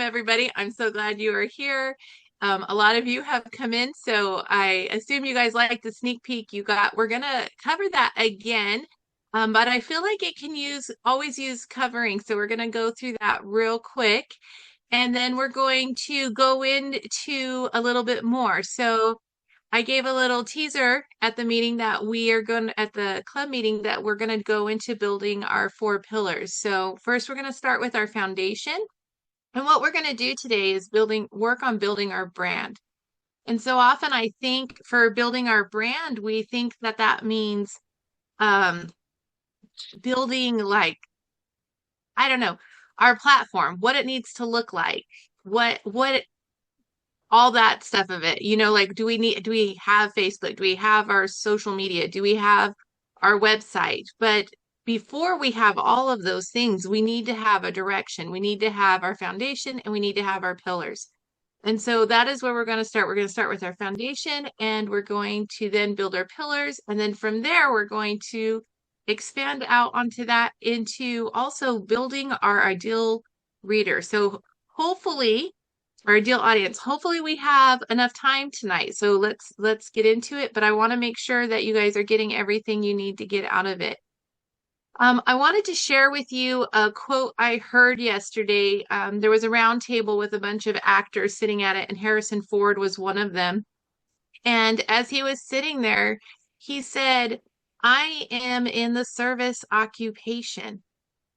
everybody. I'm so glad you are here. A lot of you have come in, so I assume you guys like the sneak peek you got. We're gonna cover that again, but I feel like it can always use covering, so we're gonna go through that real quick, and then we're going to go into a little bit more. So I gave a little teaser at the meeting that at the club meeting that we're going to go into building our four pillars. So first we're going to start with our foundation. And what we're going to do today is work on building our brand. And so often I think for building our brand, we think that that means um, building like, I don't know, our platform, what it needs to look like, what all that stuff of it. Like do we have Facebook? Do we have our social media? Do we have our website? But before we have all of those things, we need to have a direction. We need to have our foundation and we need to have our pillars. And so that is where we're going to start. We're going to start with our foundation and we're going to then build our pillars. And then from there, we're going to expand out onto that into also building our ideal reader. So hopefully, our ideal audience. Hopefully we have enough time tonight. So let's get into it, but I want to make sure that you guys are getting everything you need to get out of it. I wanted to share with you a quote I heard yesterday. There was a round table with a bunch of actors sitting at it, and Harrison Ford was one of them. And as he was sitting there, he said, I am in the service occupation.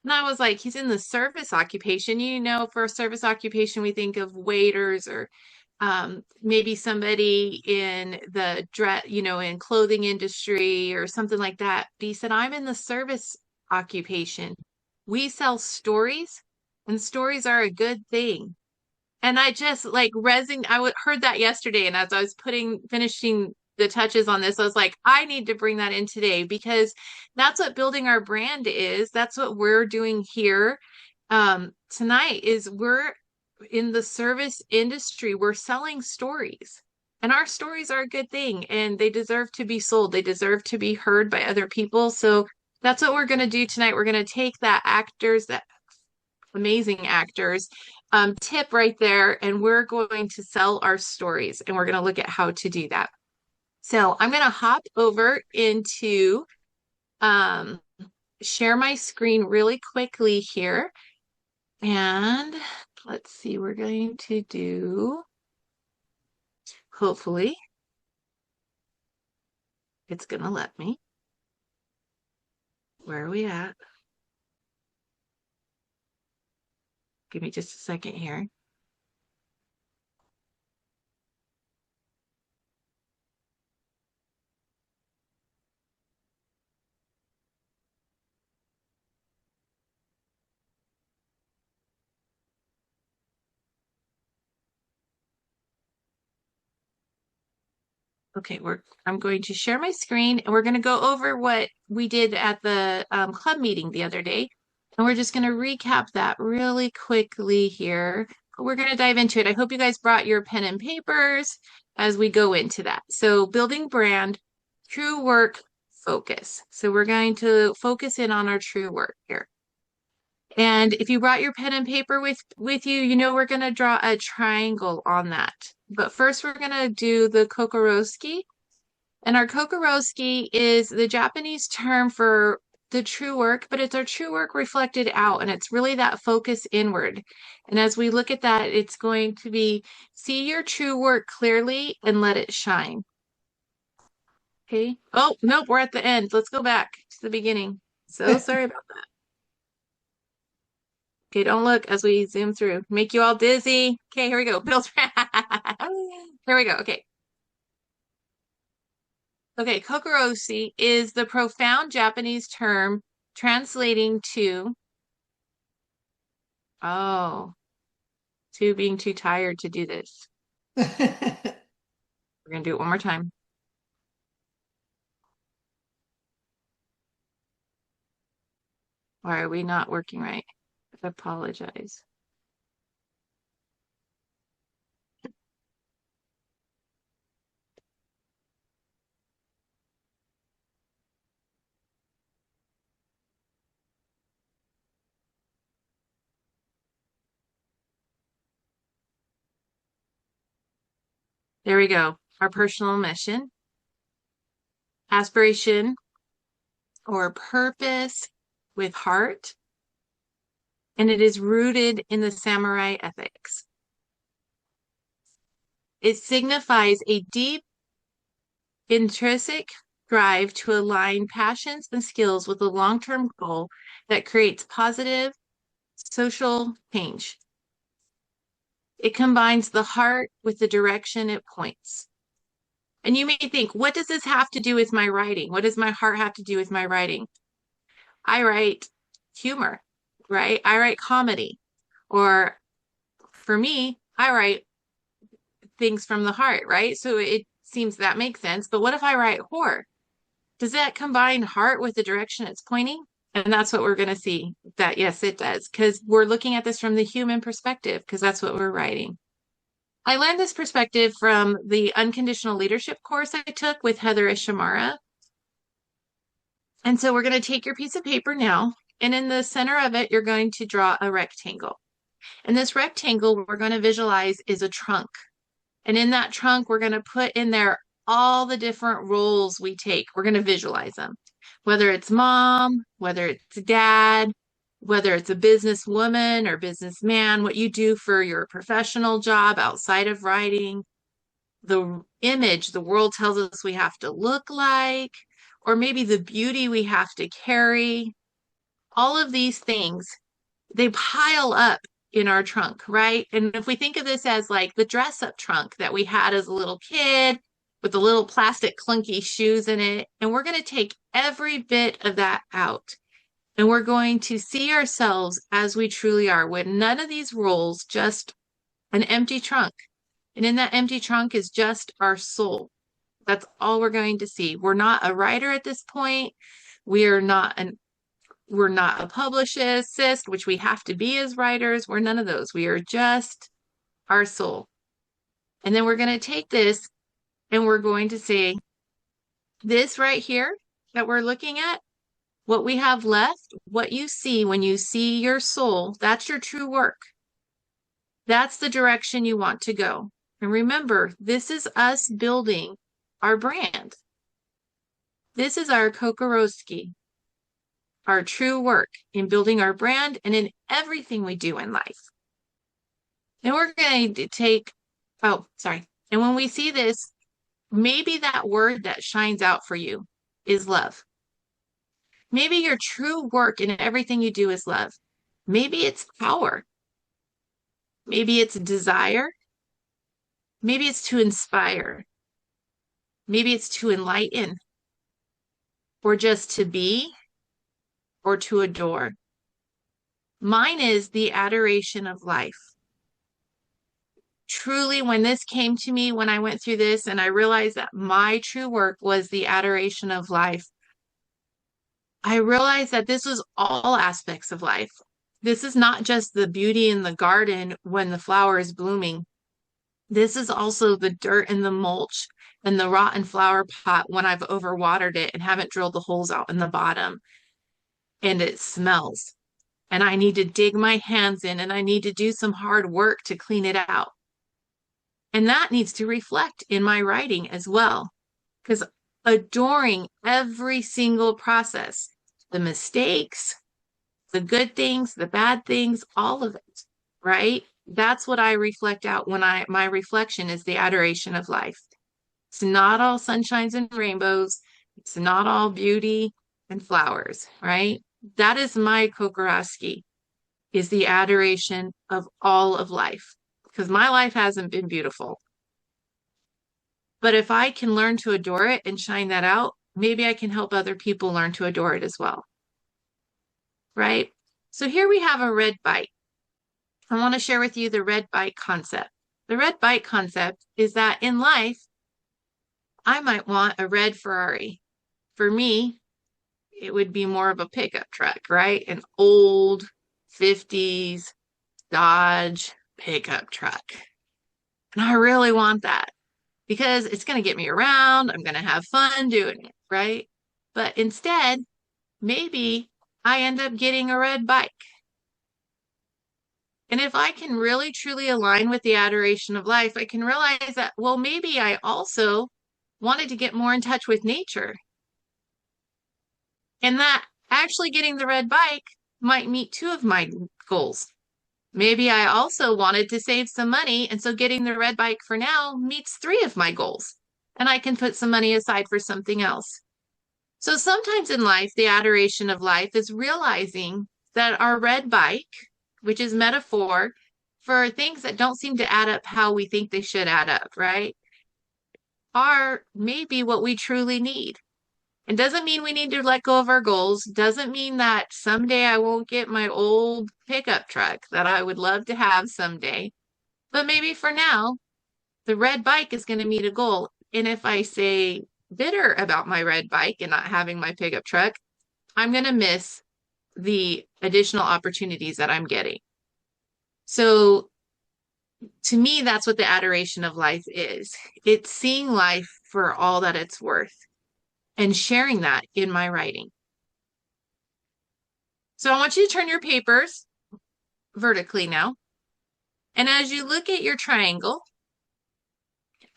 And I was like, he's in the service occupation. For a service occupation, we think of waiters or maybe somebody in the in clothing industry or something like that. But he said, I'm in the service occupation. We sell stories, and stories are a good thing. And I just like heard that yesterday, and as I was finishing the touches on this, I was like, I need to bring that in today because that's what building our brand is. That's what we're doing here tonight is we're in the service industry. We're selling stories. And our stories are a good thing and they deserve to be sold. They deserve to be heard by other people. So that's what we're going to do tonight. We're going to take that amazing actors tip right there, and we're going to sell our stories and we're going to look at how to do that. So I'm going to hop over into um, share my screen really quickly here. And let's see, we're going to do, hopefully, it's going to let me. Where are we at? Give me just a second here. Okay, I'm going to share my screen and we're going to go over what we did at the club meeting the other day. And we're just going to recap that really quickly here. We're going to dive into it. I hope you guys brought your pen and papers as we go into that. So building brand, true work, focus. So we're going to focus in on our true work here. And if you brought your pen and paper with you, we're going to draw a triangle on that. But first we're going to do the kokoroski. And our kokoroski is the Japanese term for the true work, but it's our true work reflected out, and it's really that focus inward. And as we look at that, it's going to be see your true work clearly and let it shine. Okay. Oh, nope, we're at the end. Let's go back to the beginning. So sorry about that. Okay, don't look as we zoom through. Make you all dizzy. Okay, here we go. Build. Here we go. Okay. Okay, kokoroshi is the profound Japanese term translating to, oh, to being too tired to do this. We're going to do it one more time. Why are we not working right? I apologize. There we go. Our personal mission, aspiration or purpose with heart, and it is rooted in the samurai ethics. It signifies a deep intrinsic drive to align passions and skills with a long-term goal that creates positive social change. It combines the heart with the direction it points. And you may think, what does this have to do with my writing? What does my heart have to do with my writing? I write humor, right? I write comedy. Or for me, I write things from the heart, right? So it seems that makes sense. But what if I write horror? Does that combine heart with the direction it's pointing? And that's what we're going to see that yes, it does, because we're looking at this from the human perspective, because that's what we're writing. I learned this perspective from the unconditional leadership course I took with Heather Ishamara. And so we're going to take your piece of paper now, and in the center of it, you're going to draw a rectangle. And this rectangle we're going to visualize is a trunk. And in that trunk, we're going to put in there all the different roles we take. We're going to visualize them, whether it's mom, whether it's dad, whether it's a businesswoman or businessman, what you do for your professional job outside of writing, the image the world tells us we have to look like, or maybe the beauty we have to carry. All of these things, they pile up in our trunk, right? And if we think of this as like the dress up trunk that we had as a little kid with the little plastic clunky shoes in it, and we're going to take every bit of that out. And we're going to see ourselves as we truly are, with none of these roles, just an empty trunk. And in that empty trunk is just our soul. That's all we're going to see. We're not a writer at this point. We're not a publicist, which we have to be as writers. We're none of those. We are just our soul. And then we're going to take this and we're going to say, this right here that we're looking at, what we have left, what you see when you see your soul, that's your true work. That's the direction you want to go. And remember, this is us building our brand. This is our Kokorowski, our true work in building our brand and in everything we do in life. And we're going to take, oh, sorry. And when we see this, maybe that word that shines out for you is love. Maybe your true work in everything you do is love. Maybe it's power. Maybe it's desire. Maybe it's to inspire. Maybe it's to enlighten, or just to be, or to adore. Mine is the adoration of life. Truly, when this came to me, when I went through this and I realized that my true work was the adoration of life, I realized that this was all aspects of life. This is not just the beauty in the garden when the flower is blooming. This is also the dirt and the mulch and the rotten flower pot when I've overwatered it and haven't drilled the holes out in the bottom and it smells. And I need to dig my hands in and I need to do some hard work to clean it out. And that needs to reflect in my writing as well, because adoring every single process, the mistakes, the good things, the bad things, all of it, right? That's what I reflect out when my reflection is the adoration of life. It's not all sunshines and rainbows. It's not all beauty and flowers, right? That is my Kokorowski, is the adoration of all of life, because my life hasn't been beautiful. But if I can learn to adore it and shine that out, maybe I can help other people learn to adore it as well, right? So here we have a red bike. I want to share with you the red bike concept. The red bike concept is that in life, I might want a red Ferrari. For me, it would be more of a pickup truck, right? An old 50s Dodge pickup truck. And I really want that because it's going to get me around. I'm going to have fun doing it, right? But instead, maybe I end up getting a red bike. And if I can really truly align with the adoration of life, I can realize that, well, maybe I also wanted to get more in touch with nature. And that actually getting the red bike might meet two of my goals. Maybe I also wanted to save some money, and so getting the red bike for now meets three of my goals. And I can put some money aside for something else. So sometimes in life, the adoration of life is realizing that our red bike, which is metaphor for things that don't seem to add up how we think they should add up, right? Are maybe what we truly need. It doesn't mean we need to let go of our goals. Doesn't mean that someday I won't get my old pickup truck that I would love to have someday. But maybe for now, the red bike is going to meet a goal. And if I say bitter about my red bike and not having my pickup truck, I'm going to miss the additional opportunities that I'm getting. So to me, that's what the adoration of life is. It's seeing life for all that it's worth and sharing that in my writing. So I want you to turn your papers vertically now. And as you look at your triangle,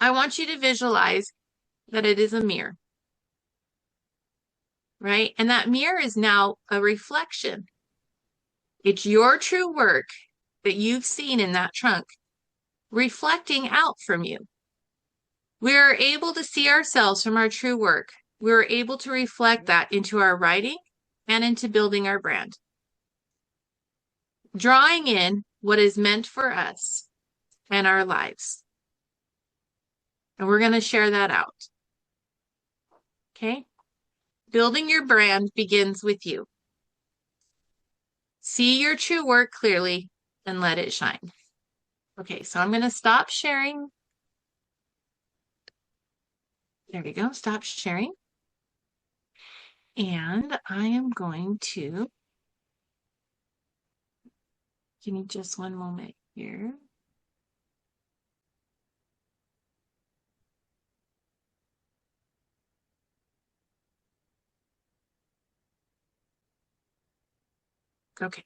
I want you to visualize that it is a mirror, right? And that mirror is now a reflection. It's your true work that you've seen in that trunk reflecting out from you. We are able to see ourselves from our true work. We are able to reflect that into our writing and into building our brand. Drawing in what is meant for us and our lives. And we're going to share that out. Okay? Building your brand begins with you. See your true work clearly and let it shine. Okay, so I'm going to stop sharing. There we go. Stop sharing. And I am going to, give me just one moment here. Okay.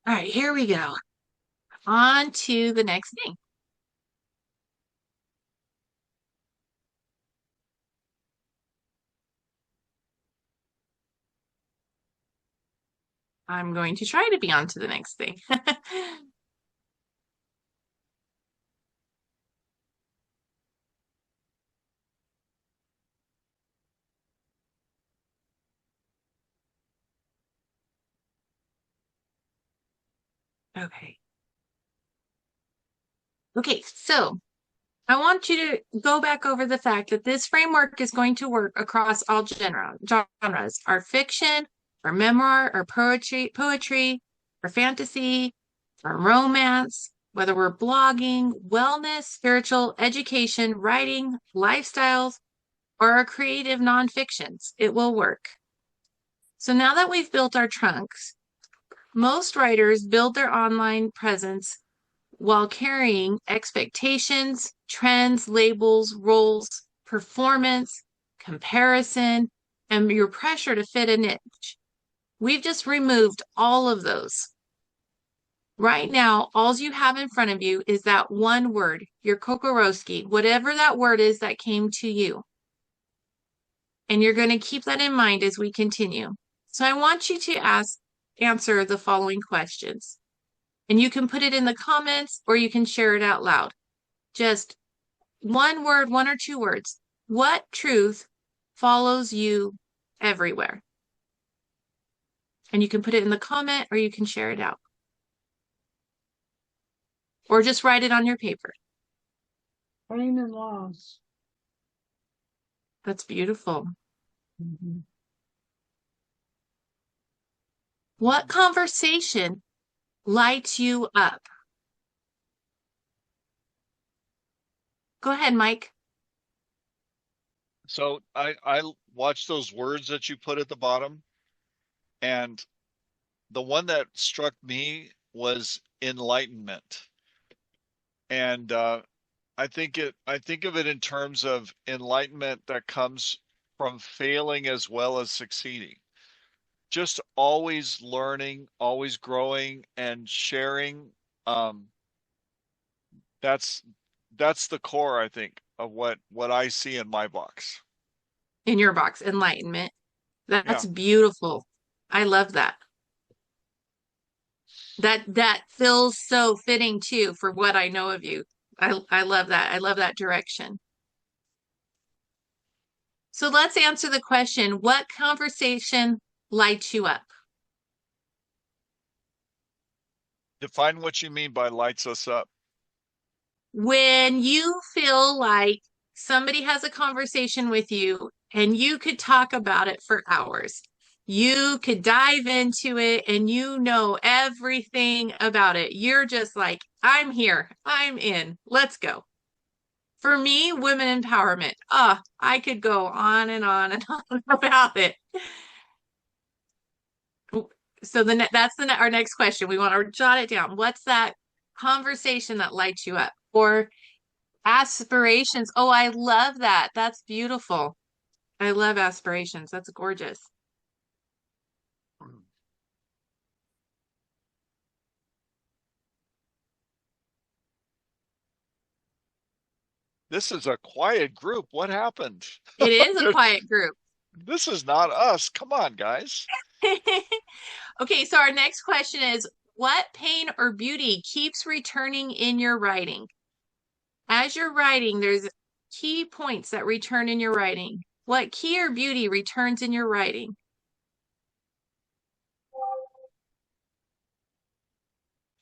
All right, here we go. On to the next thing. I'm going to try to be on to the next thing. Okay. Okay, so I want you to go back over the fact that this framework is going to work across all genres, our fiction, our memoir, our poetry, our fantasy, our romance, whether we're blogging, wellness, spiritual, education, writing, lifestyles, or our creative nonfictions. It will work. So now that we've built our trunks, most writers build their online presence while carrying expectations, trends, labels, roles, performance, comparison, and your pressure to fit a niche. We've just removed all of those. Right now, all you have in front of you is that one word, your Kokorowski, whatever that word is that came to you. And you're going to keep that in mind as we continue. So I want you to answer the following questions. And you can put it in the comments or you can share it out loud. Just one word, one or two words. What truth follows you everywhere? And you can put it in the comment or you can share it out. Or just write it on your paper. Pain and loss. That's beautiful. Mm-hmm. What conversation lights you up? Go ahead, Mike. So I watched those words that you put at the bottom, and the one that struck me was enlightenment. And I think of it in terms of enlightenment that comes from failing as well as succeeding. Just always learning, always growing and sharing. Um, that's that's the core, I think, of what I see in my box. In your box, enlightenment. That's Yeah. beautiful. I love that. That feels so fitting too for what I know of you. I love that. I love that direction. So let's answer the question, what conversation lights you up? Define what you mean by lights us up. When you feel like somebody has a conversation with you and you could talk about it for hours. You could dive into it and you know everything about it. You're just like, I'm here. I'm in. Let's go. For me, women empowerment. I could go on and on and on about it. So that's our next question. We want to jot it down. What's that conversation that lights you up? Or aspirations. Oh, I love that. That's beautiful. I love aspirations. That's gorgeous. This is a quiet group. What happened? It is a quiet group. This is not us. Come on, guys. Okay, so our next question is, what pain or beauty keeps returning in your writing? As you're writing, there's key points that return in your writing. What key or beauty returns in your writing?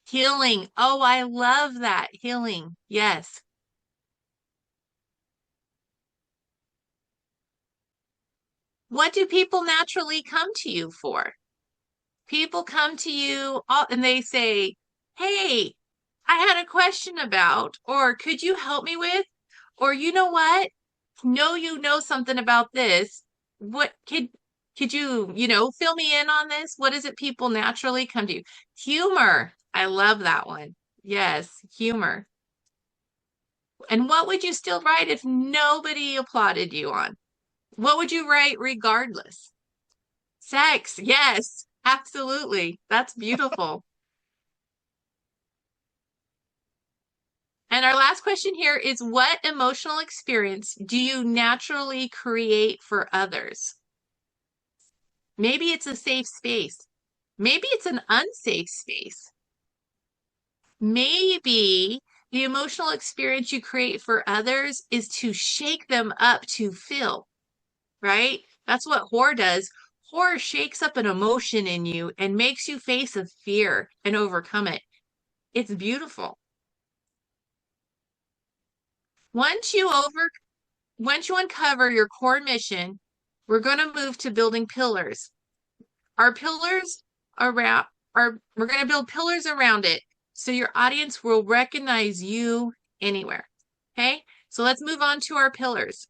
Healing. Oh, I love that. Healing. Yes. What do people naturally come to you for? People come to you and they say, "Hey, I had a question about, or could you help me with, or you know what? No, you know something about this. What could you, fill me in on this? What is it people naturally come to you? Humor. I love that one. Yes, humor. And what would you still write if nobody applauded you on? What would you write regardless? Sex. Yes, absolutely. That's beautiful. And our last question here is, what emotional experience do you naturally create for others? Maybe it's a safe space. Maybe it's an unsafe space. Maybe the emotional experience you create for others is to shake them up to feel, right? That's what horror does. Horror shakes up an emotion in you and makes you face a fear and overcome it. It's beautiful. Once you over Once you uncover your core mission, we're going to move to building pillars. Our pillars around we're going to build pillars around it so your audience will recognize you anywhere. Okay? So let's move on to our pillars.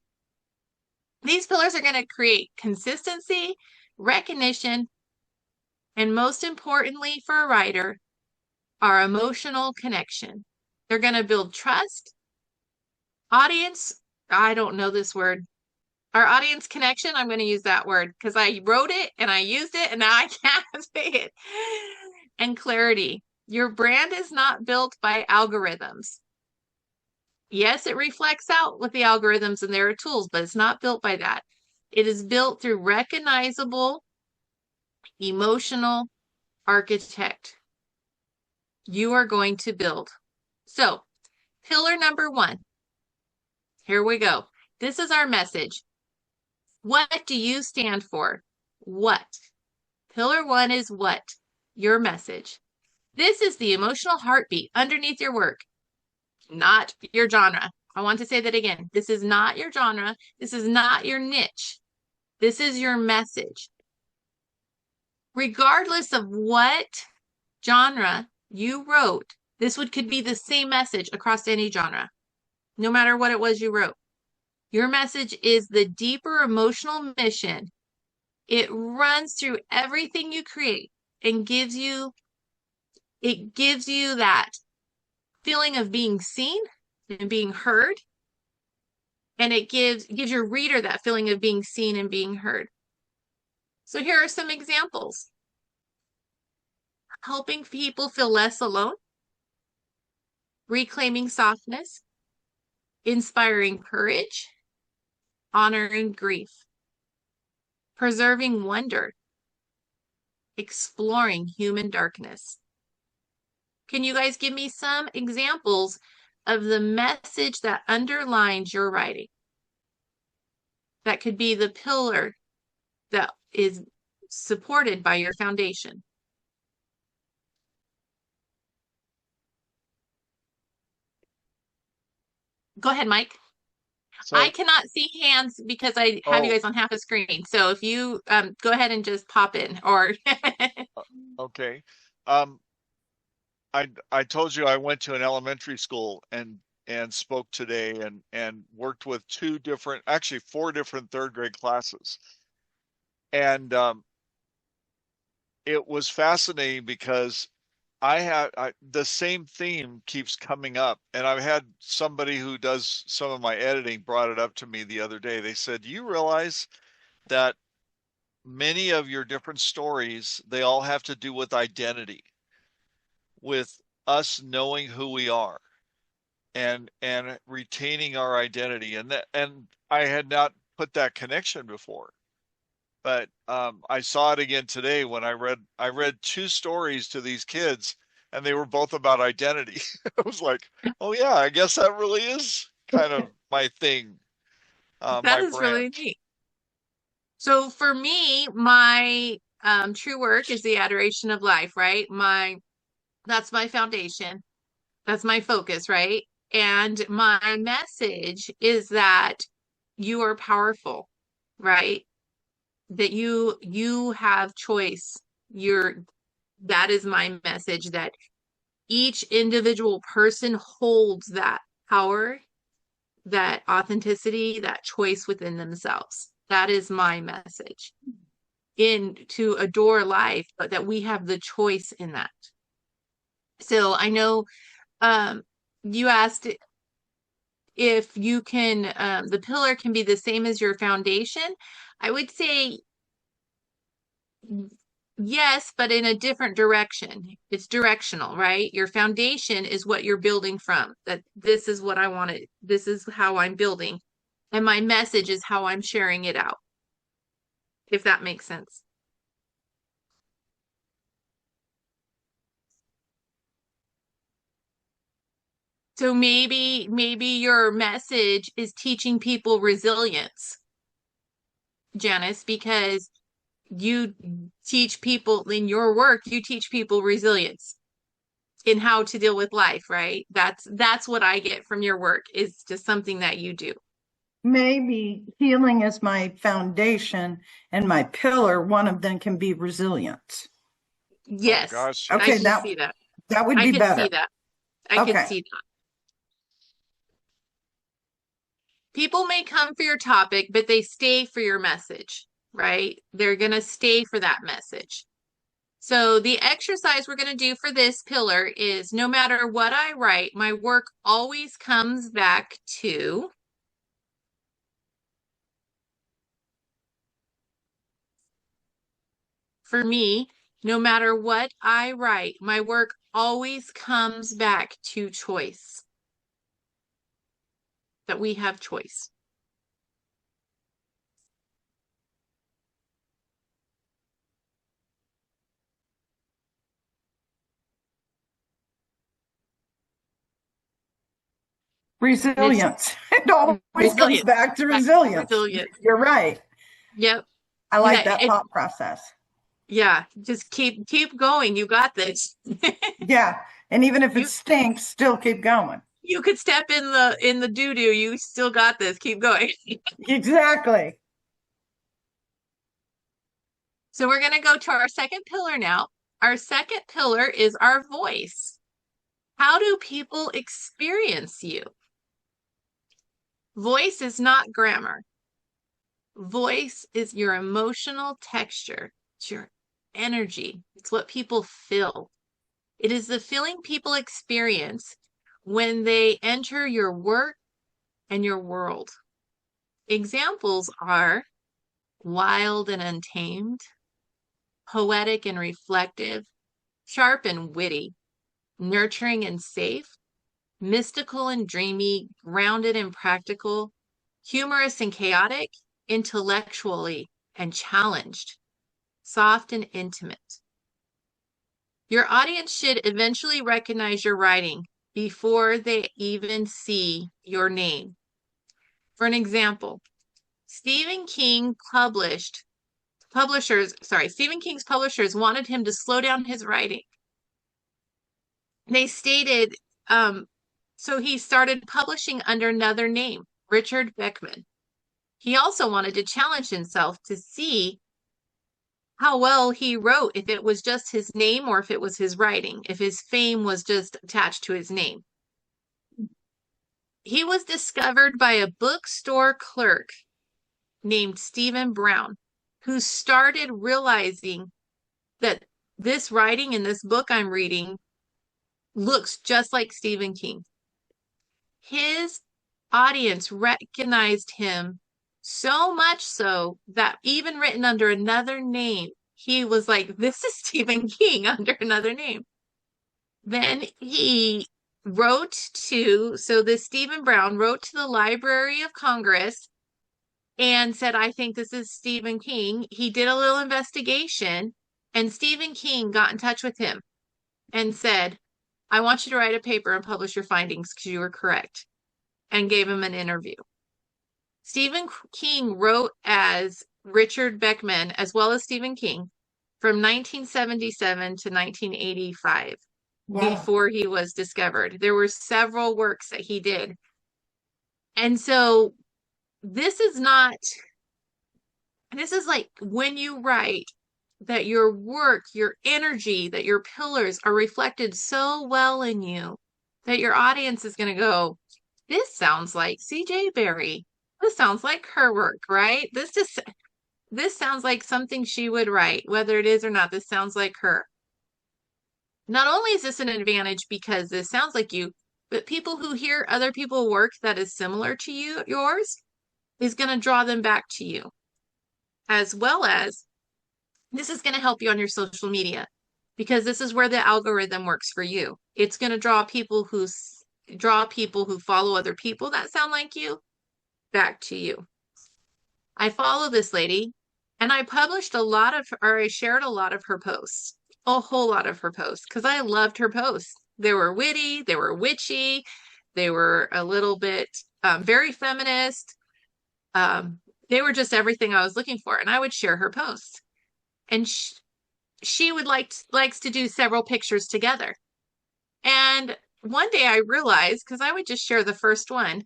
These pillars are going to create consistency, recognition, and most importantly for a writer, our emotional connection. They're going to build trust, audience, I don't know this word. Our audience connection, I'm going to use that word because I wrote it and I used it and now I can't say it. And clarity. Your brand is not built by algorithms. Yes, it reflects out with the algorithms and there are tools, but it's not built by that. It is built through recognizable, emotional architect. You are going to build. So, pillar number 1. Here we go. This is our message. What do you stand for? What? Pillar 1 is what? Your message. This is the emotional heartbeat underneath your work, not your genre. I want to say that again. This is not your genre. This is not your niche. This is your message. Regardless of what genre you wrote, this could be the same message across any genre, no matter what it was you wrote. Your message is the deeper emotional mission. It runs through everything you create and it gives you that feeling of being seen and being heard. And it gives your reader that feeling of being seen and being heard. So here are some examples. Helping people feel less alone, reclaiming softness, inspiring courage, honoring grief, preserving wonder, exploring human darkness. Can you guys give me some examples of the message that underlines your writing? That could be the pillar that is supported by your foundation. Go ahead, Mike. I So, cannot see hands because I have you oh, guys on half a screen. So if you go ahead and just pop in or okay. Um, I told you I went to an elementary school and spoke today and worked with actually four different third grade classes. And it was fascinating because the same theme keeps coming up. And I've had somebody who does some of my editing brought it up to me the other day. They said, "You realize that many of your different stories, they all have to do with identity, with us knowing who we are and retaining our identity." And I had not put that connection before. But I saw it again today when I read two stories to these kids, and they were both about identity. I was like, oh yeah, I guess that really is kind of my thing, that my is brand. really neat. So for me, my true work is the adoration of life, right? That's my foundation. That's my focus, right? And my message is that you are powerful, right? That you have choice. That is my message, that each individual person holds that power, that authenticity, that choice within themselves. That is my message. In to adore life, but that we have the choice in that. So I know um you asked if you can the pillar can be the same as your foundation. I would say yes, but in a different direction. It's directional, right? Your foundation is what you're building from. That this is what I wanted. This is how I'm building. And my message is how I'm sharing it out, if that makes sense. So maybe your message is teaching people resilience, Janice, because you teach people in your work, you teach people resilience in how to deal with life, right? That's what I get from your work is just something that you do. Maybe healing is my foundation and my pillar. One of them can be resilience. Oh Yes, gosh, I Okay, can yes. see that. that would I be could see better. that. I could Okay. see that. People may come for your topic, but they stay for your message, right? They're going to stay for that message. So the exercise we're going to do for this pillar is no matter what I write, my work always comes back to. For me, no matter what I write, my work always comes back to choice. That we have choice. This Resilience. It always comes resilience. back to Back to resilience. resilience. You're right. Yep. I Yeah, like that thought process. yeah, just keep going. You got this. Yeah. And even if it You stinks, still keep going. you could step in the doo-doo. You still got this. Keep going. Exactly. So we're going to go to our second pillar now. Our second pillar is our voice. How do people experience you? Voice is not grammar. Voice is your emotional texture. It's your energy. It's what people feel. It is the feeling people experience when they enter your work and your world. Examples are wild and untamed, poetic and reflective, sharp and witty, nurturing and safe, mystical and dreamy, grounded and practical, humorous and chaotic, intellectually and challenged, soft and intimate. Your audience should eventually recognize your writing before they even see your name. For an example, Stephen King's publishers wanted him to slow down his writing. They stated, so he started publishing under another name, Richard Beckman. He also wanted to challenge himself to see how well he wrote, if it was just his name or if it was his writing, if his fame was just attached to his name. He was discovered by a bookstore clerk named Stephen Brown, who started realizing that this writing in this book I'm reading looks just like Stephen King. His audience recognized him so much so that even written under another name, he was like, this is Stephen King under another name. Then he so this Stephen Brown wrote to the Library of Congress and said, I think this is Stephen King. He did a little investigation, and Stephen King got in touch with him and said, I want you to write a paper and publish your findings because you were correct, and gave him an interview. Stephen King wrote as Richard Beckman as well as Stephen King from 1977 to 1985 before he was discovered. There were several works that he did. And so this is like when you write that your work, your energy, that your pillars are reflected so well in you that your audience is going to go, this sounds like CJ Berry. This sounds like her work, right? This sounds like something she would write, whether it is or not. This sounds like her. Not only is this an advantage because this sounds like you, but people who hear other people work that is similar to yours is going to draw them back to you. As well as this is going to help you on your social media because this is where the algorithm works for you. It's going to draw people who follow other people that sound like you back to you. I follow this lady and I shared a lot of her posts, a whole lot of her posts because I loved her posts. They were witty, they were witchy, they were a little bit very feminist. They were just everything I was looking for, and I would share her posts. And she would likes to do several pictures together. And one day I realized, because I would just share the first one,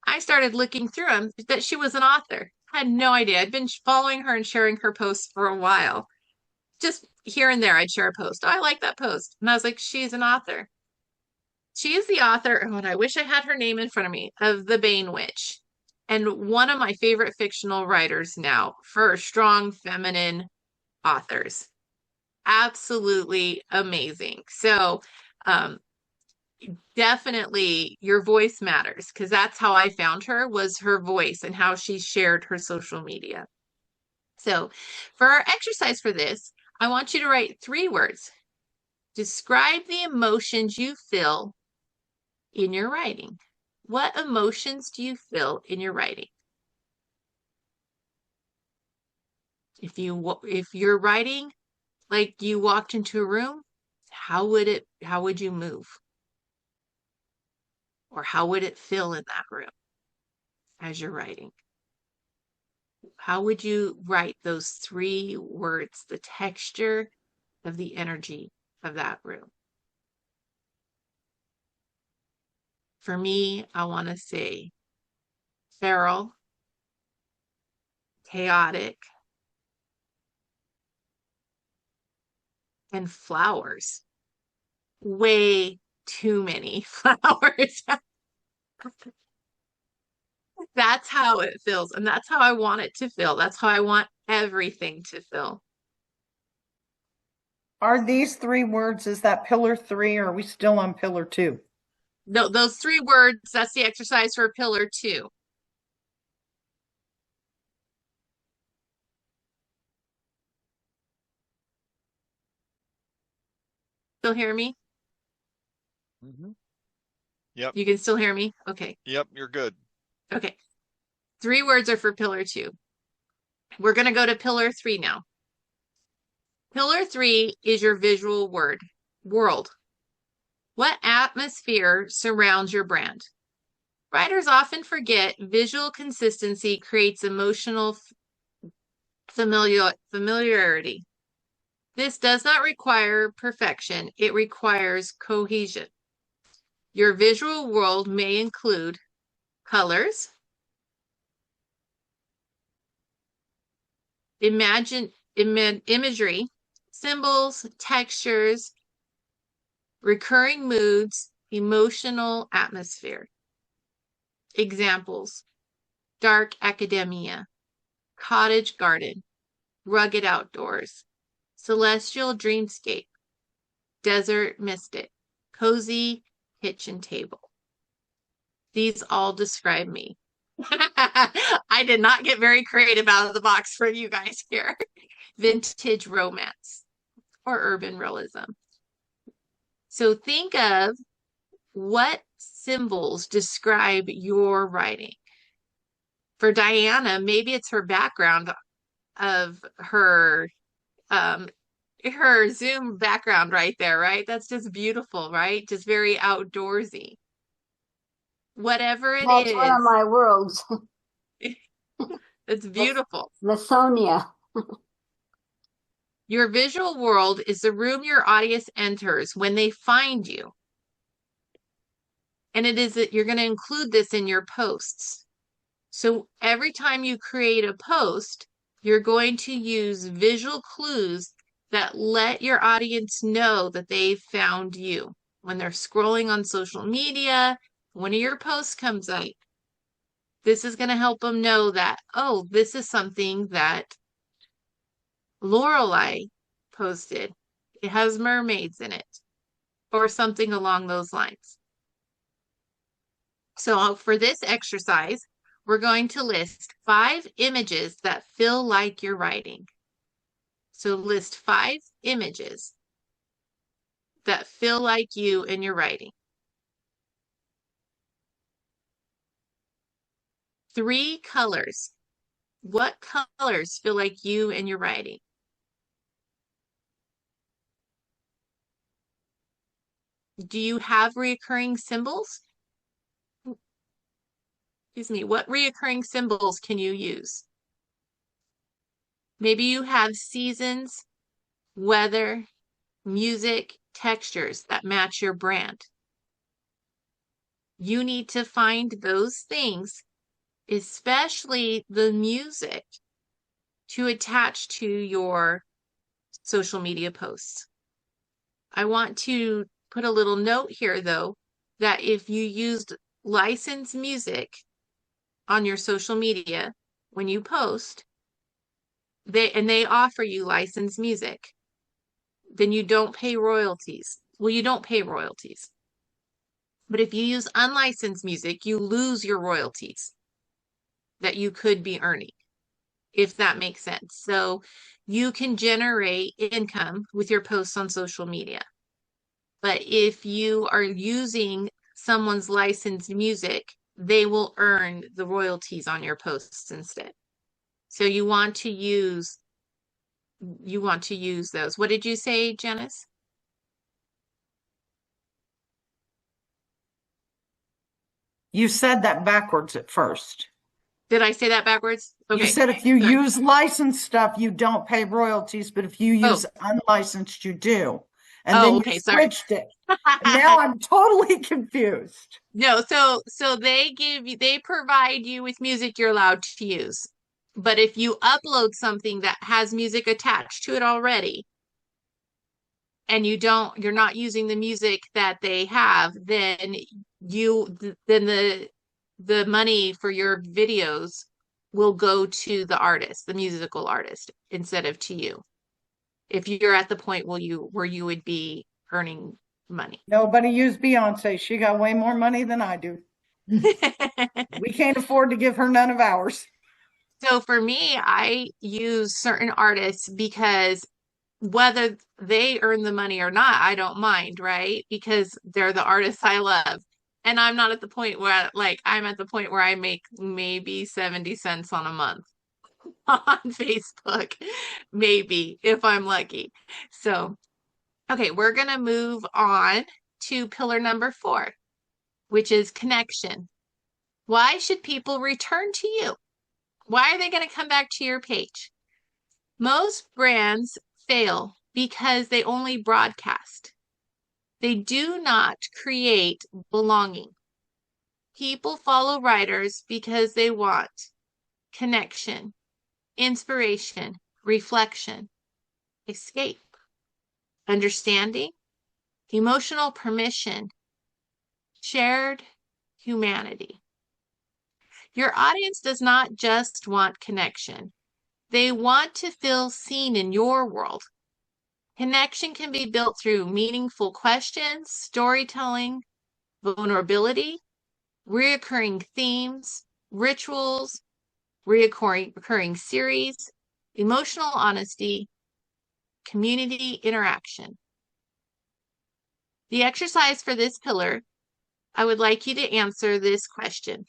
I started looking through them, that she was an author. I had no idea. I'd been following her and sharing her posts for a while. Just here and there, I'd share a post. Oh, I like that post. And I was like, she's an author. She is the author, oh, and I wish I had her name in front of me, of The Bane Witch. And one of my favorite fictional writers now for strong feminine authors. Absolutely amazing. So, definitely your voice matters because that's how I found her, was her voice and how she shared her social media. So for our exercise for this, I want you to write 3 words. Describe the emotions you feel in your writing. What emotions do you feel in your writing? If you're writing like you walked into a room, how would you move? Or how would it feel in that room as you're writing? How would you write those 3 words, the texture of the energy of that room? For me, I want to say feral, chaotic, and flowers. Way too many flowers. That's how it feels, and that's how I want it to feel. That's how I want everything to feel. Are these three words, is that pillar three, or are we still on pillar two? No, those three words, that's the exercise for pillar two. Still hear me? Yep. You can still hear me? Okay. Yep. You're good. Okay. Three words are for pillar two. We're going to go to pillar three now. Pillar three is your visual world. What atmosphere surrounds your brand? Writers often forget visual consistency creates emotional familiarity. This does not require perfection, it requires cohesion. Your visual world may include colors, imagery, symbols, textures, recurring moods, emotional atmosphere. Examples: dark academia, cottage garden, rugged outdoors, celestial dreamscape, desert mystic, cozy kitchen table. These all describe me. I did not get very creative out of the box for you guys here. Vintage romance or urban realism. So think of what symbols describe your writing. For Diana, maybe it's her background of her Zoom background right there, right? That's just beautiful, right? Just very outdoorsy. Whatever it That's one of is, my worlds. it's beautiful. Lithonia. Your visual world is the room your audience enters when they find you. And it is that you're going to include this in your posts. So every time you create a post, you're going to use visual clues that let your audience know that they've found you. When they're scrolling on social media, one of your posts comes out. This is going to help them know that, oh, this is something that Lorelei posted. It has mermaids in it, or something along those lines. So for this exercise, we're going to list 5 images that feel like you're writing. So list 5 images that feel like you and your writing. 3 colors. What colors feel like you and your writing? Do you have recurring symbols? Excuse me, what recurring symbols can you use? Maybe you have seasons, weather, music, textures that match your brand. You need to find those things, especially the music, to attach to your social media posts. I want to put a little note here, though, that if you used licensed music on your social media when you post, they offer you licensed music, then you don't pay royalties. Well, you don't pay royalties. But if you use unlicensed music, you lose your royalties that you could be earning, if that makes sense. So you can generate income with your posts on social media. But if you are using someone's licensed music, they will earn the royalties on your posts instead. So you want to use those. What did you say, Janice? You said that backwards at first. Did I say that backwards? You Okay. said if you Sorry. use licensed stuff, you don't pay royalties, but if you use unlicensed, you do. And then okay, you sorry. switched it. And now I'm totally confused. No, so they provide you with music you're allowed to use. But if you upload something that has music attached to it already, and you're not using the music that they have, then the money for your videos will go to the artist, the musical artist, instead of to you. If you're at the point where you would be earning money. Nobody used Beyonce. She got way more money than I do. We can't afford to give her none of ours. So for me, I use certain artists because whether they earn the money or not, I don't mind, right? Because they're the artists I love. And I'm not at the point where, like, I'm at the point where I make maybe 70 cents on a month on Facebook, maybe if I'm lucky. So, okay, we're going to move on to pillar number 4, which is connection. Why should people return to you? Why are they going to come back to your page? Most brands fail because they only broadcast. They do not create belonging. People follow writers because they want connection, inspiration, reflection, escape, understanding, emotional permission, shared humanity. Your audience does not just want connection. They want to feel seen in your world. Connection can be built through meaningful questions, storytelling, vulnerability, reoccurring themes, rituals, recurring series, emotional honesty, community interaction. The exercise for this pillar, I would like you to answer this question.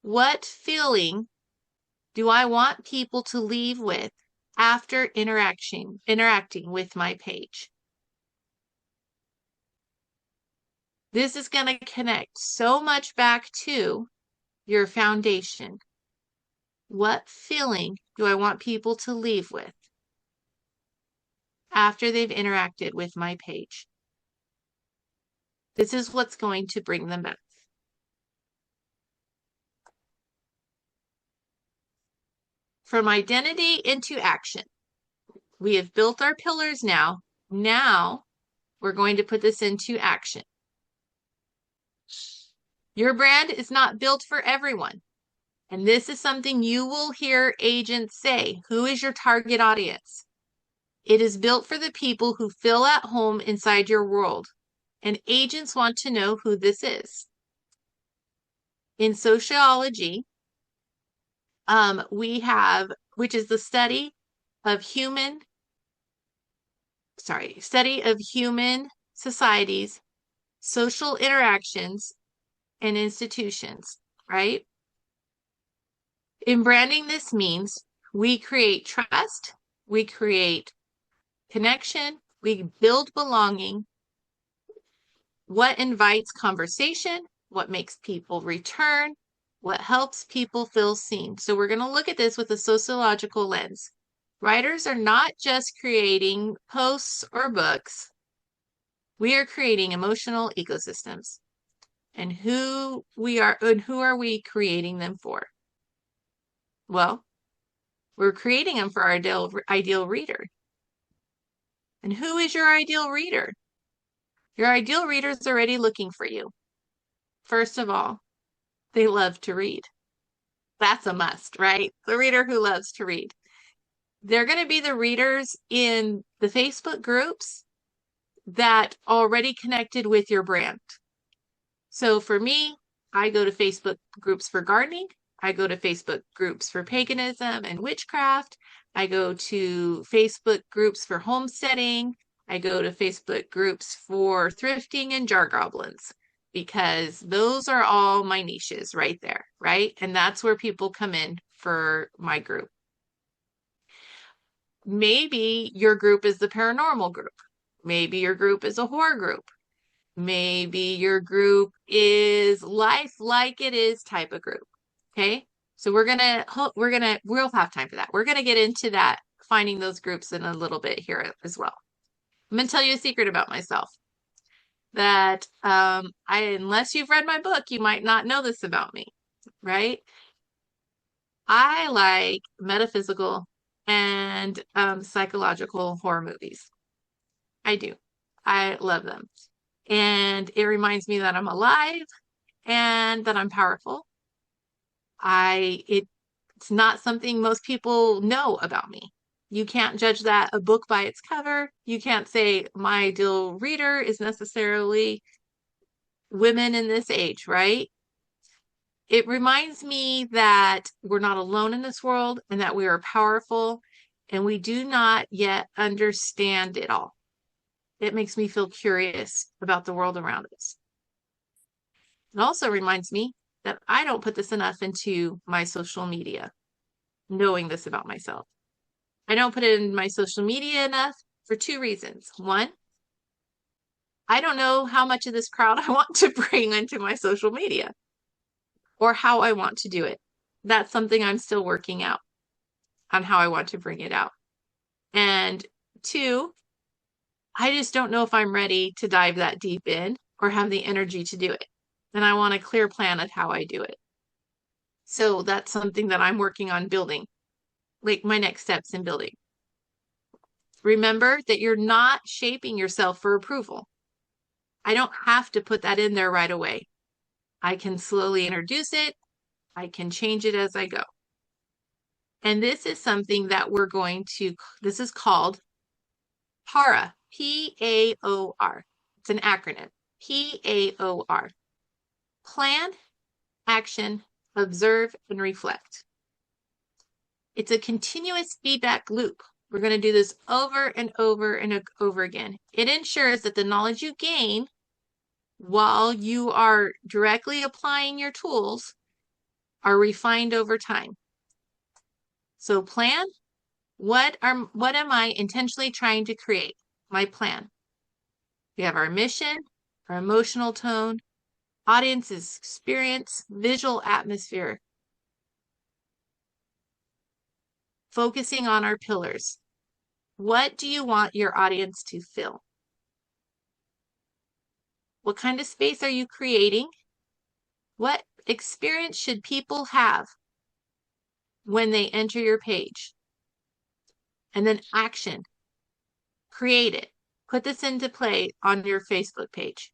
What feeling do I want people to leave with after interacting with my page? This is going to connect so much back to your foundation. What feeling do I want people to leave with after they've interacted with my page? This is what's going to bring them back. From identity into action. We have built our pillars now. Now we're going to put this into action. Your brand is not built for everyone. And this is something you will hear agents say. Who is your target audience? It is built for the people who feel at home inside your world. And agents want to know who this is. In sociology, we have, which is the study of human societies, social interactions, and institutions, right? In branding, this means we create trust, we create connection, we build belonging, what invites conversation, what makes people return, what helps people feel seen. So we're going to look at this with a sociological lens. Writers are not just creating posts or books. We are creating emotional ecosystems. And who are we creating them for? Well, we're creating them for our ideal reader. And who is your ideal reader? Your ideal reader is already looking for you. First of all, they love to read. That's a must, right? The reader who loves to read. They're going to be the readers in the Facebook groups that already connected with your brand. So for me, I go to Facebook groups for gardening. I go to Facebook groups for paganism and witchcraft. I go to Facebook groups for homesteading. I go to Facebook groups for thrifting and jar goblins because those are all my niches right there, right? And that's where people come in for my group. Maybe your group is the paranormal group. Maybe your group is a horror group. Maybe your group is life like it is type of group. Okay. So we'll have time for that. We're going to get into that, finding those groups in a little bit here as well. I'm going to tell you a secret about myself that, unless you've read my book, you might not know this about me, right? I like metaphysical and psychological horror movies. I do. I love them. And it reminds me that I'm alive and that I'm powerful. It's not something most people know about me. You can't judge that a book by its cover. You can't say my ideal reader is necessarily women in this age, right? It reminds me that we're not alone in this world and that we are powerful and we do not yet understand it all. It makes me feel curious about the world around us. It also reminds me that I don't put this enough into my social media, knowing this about myself. I don't put it in my social media enough for two reasons. One, I don't know how much of this crowd I want to bring into my social media or how I want to do it. That's something I'm still working out on how I want to bring it out. And two, I just don't know if I'm ready to dive that deep in or have the energy to do it. And I want a clear plan of how I do it. So that's something that I'm working on building, like my next steps in building. Remember that you're not shaping yourself for approval. I don't have to put that in there right away. I can slowly introduce it. I can change it as I go. And this is something that this is called PAOR, P-A-O-R. It's an acronym, P-A-O-R. Plan, action, observe, and reflect. It's a continuous feedback loop. We're going to do this over and over and over again. It ensures that the knowledge you gain while you are directly applying your tools are refined over time. So plan, what am I intentionally trying to create? My plan. We have our mission, our emotional tone, audience's experience, visual atmosphere. Focusing on our pillars. What do you want your audience to feel? What kind of space are you creating? What experience should people have when they enter your page? And then action. Create it. Put this into play on your Facebook page.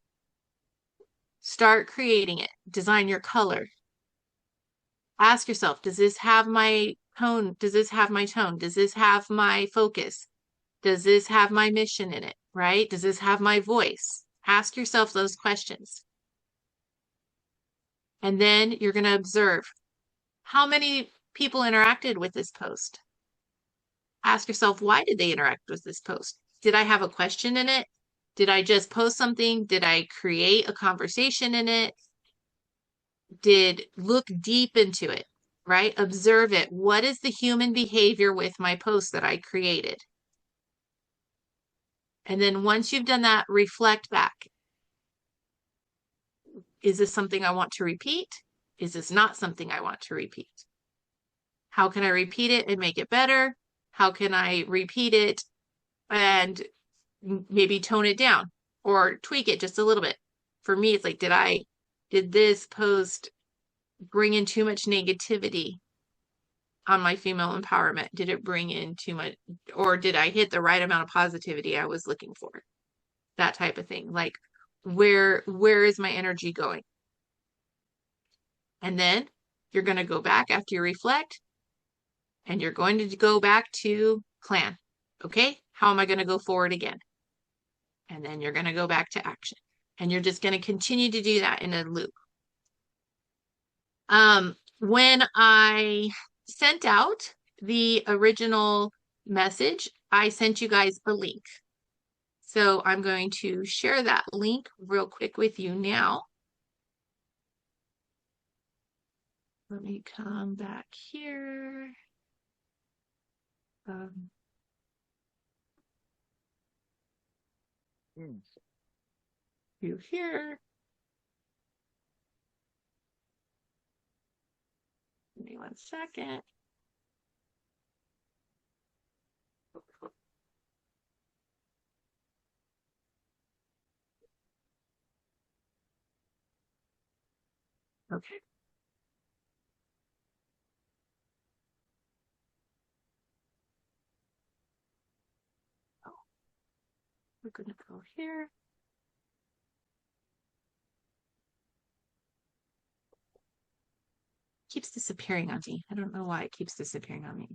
Start creating it. Design your color. Ask yourself, does this have my tone? Does this have my tone? Does this have my focus? Does this have my mission in it, right? Does this have my voice? Ask yourself those questions. And then you're going to observe how many people interacted with this post. Ask yourself, why did they interact with this post? Did I have a question in it? Did I just post something? Did I create a conversation in it? Look deep into it, right? Observe it. What is the human behavior with my post that I created? And then once you've done that, reflect back. Is this something I want to repeat? Is this not something I want to repeat? How can I repeat it and make it better? How can I repeat it and maybe tone it down or tweak it just a little bit? For me, it's like, did this post bring in too much negativity on my female empowerment? Did it bring in too much, or did I hit the right amount of positivity I was looking for? That type of thing. Like, where is my energy going? And then you're going to go back after you reflect and you're going to go back to plan. Okay, how am I going to go forward again? And then you're going to go back to action. And you're just going to continue to do that in a loop. When I sent out the original message, I sent you guys a link. So I'm going to share that link real quick with you now. Let me come back here. You here. Give me 1 second. Okay. Oh, we're going to go here. keeps disappearing on me. I don't know why it keeps disappearing on me.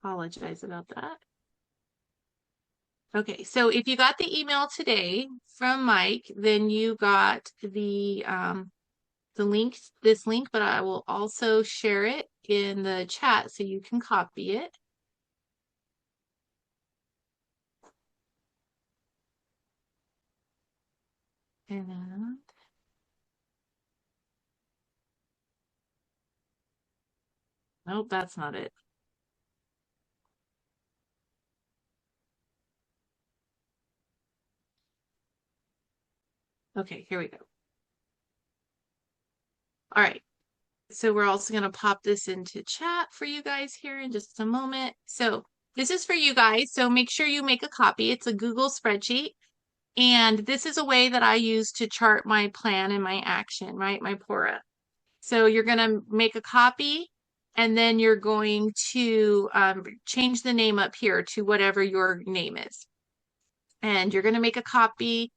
Apologize about that. Okay, so if you got the email today from Mike, then you got the link, this link, but I will also share it in the chat so you can copy it. And nope, that's not it. Okay, here we go. All right. So we're also going to pop this into chat for you guys here in just a moment. So this is for you guys. So make sure you make a copy. It's a Google spreadsheet. And this is a way that I use to chart my plan and my action, right? My PORA. So you're going to make a copy and then you're going to change the name up here to whatever your name is. And you're going to make a copy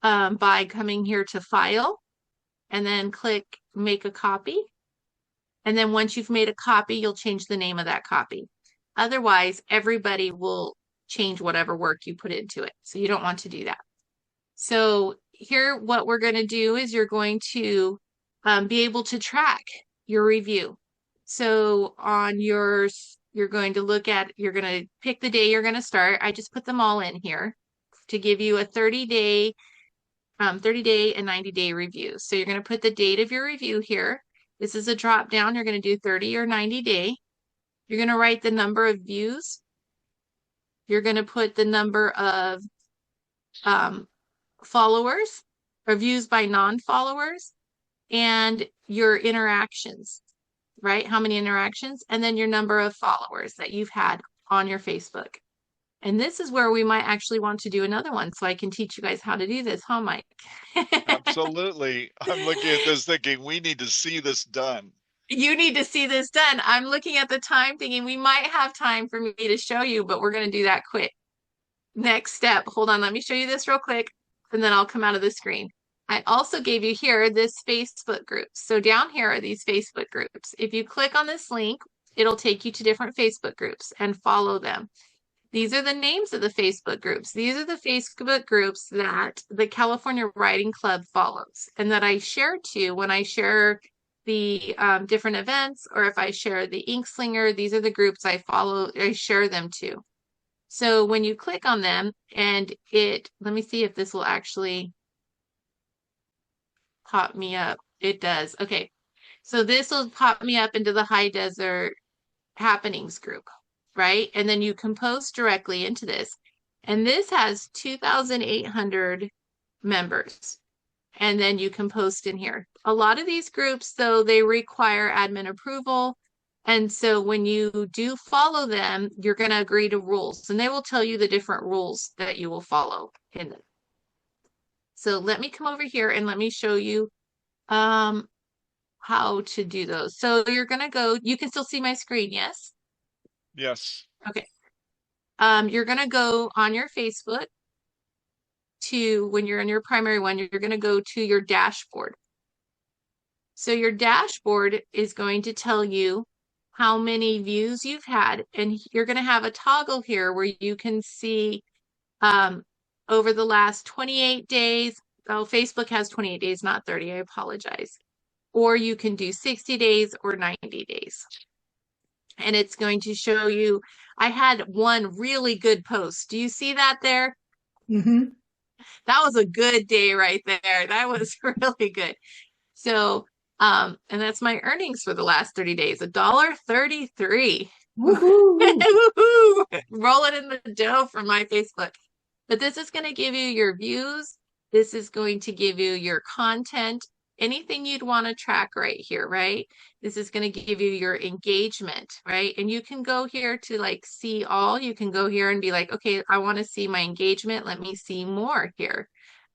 by coming here to File and then click Make a Copy. And then once you've made a copy, you'll change the name of that copy. Otherwise, everybody will change whatever work you put into it. So you don't want to do that. So here, what we're going to do is you're going to be able to track your review. So on yours, you're going to pick the day you're going to start. I just put them all in here to give you a 30-day and 90-day review. So you're going to put the date of your review here. This is a drop down. You're going to do 30 or 90 day. You're going to write the number of views. You're going to put the number of followers or views by non-followers and your interactions, right? How many interactions? And then your number of followers that you've had on your Facebook. And this is where we might actually want to do another one so I can teach you guys how to do this, huh, Mike? Absolutely. I'm looking at this thinking we need to see this done. You need to see this done. I'm looking at the time thinking we might have time for me to show you, but we're going to do that quick. Next step. Hold on. Let me show you this real quick, and then I'll come out of the screen. I also gave you here this Facebook group. So down here are these Facebook groups. If you click on this link, it'll take you to different Facebook groups and follow them. These are the names of the Facebook groups. These are the Facebook groups that the California Writing Club follows and that I share to when I share the different events, or if I share the Inkslinger, these are the groups I follow, I share them to. So when you click on them and let me see if this will actually pop me up. It does. Okay. So this will pop me up into the High Desert Happenings group, right? And then you can post directly into this. And this has 2,800 members. And then you can post in here. A lot of these groups, though, they require admin approval. And so when you do follow them, you're going to agree to rules. And they will tell you the different rules that you will follow in them. So let me come over here and let me show you how to do those. So you're going to go, you can still see my screen, yes? Yes. Okay. You're going to go on your Facebook when you're in your primary one, you're going to go to your dashboard. So your dashboard is going to tell you how many views you've had, and you're going to have a toggle here where you can see over the last 28 days. Oh, Facebook has 28 days, not 30. I apologize. Or you can do 60 days or 90 days. And it's going to show you, I had one really good post. Do you see that there? Mm-hmm. That was a good day right there. That was really good. So, and that's my earnings for the last 30 days, $1.33. Woohoo! Roll it in the dough from my Facebook. But this is going to give you your views. This is going to give you your content, anything you'd want to track right here, right? This is going to give you your engagement, right? And you can go here to like see all. You can go here and be like, okay, I want to see my engagement. Let me see more here.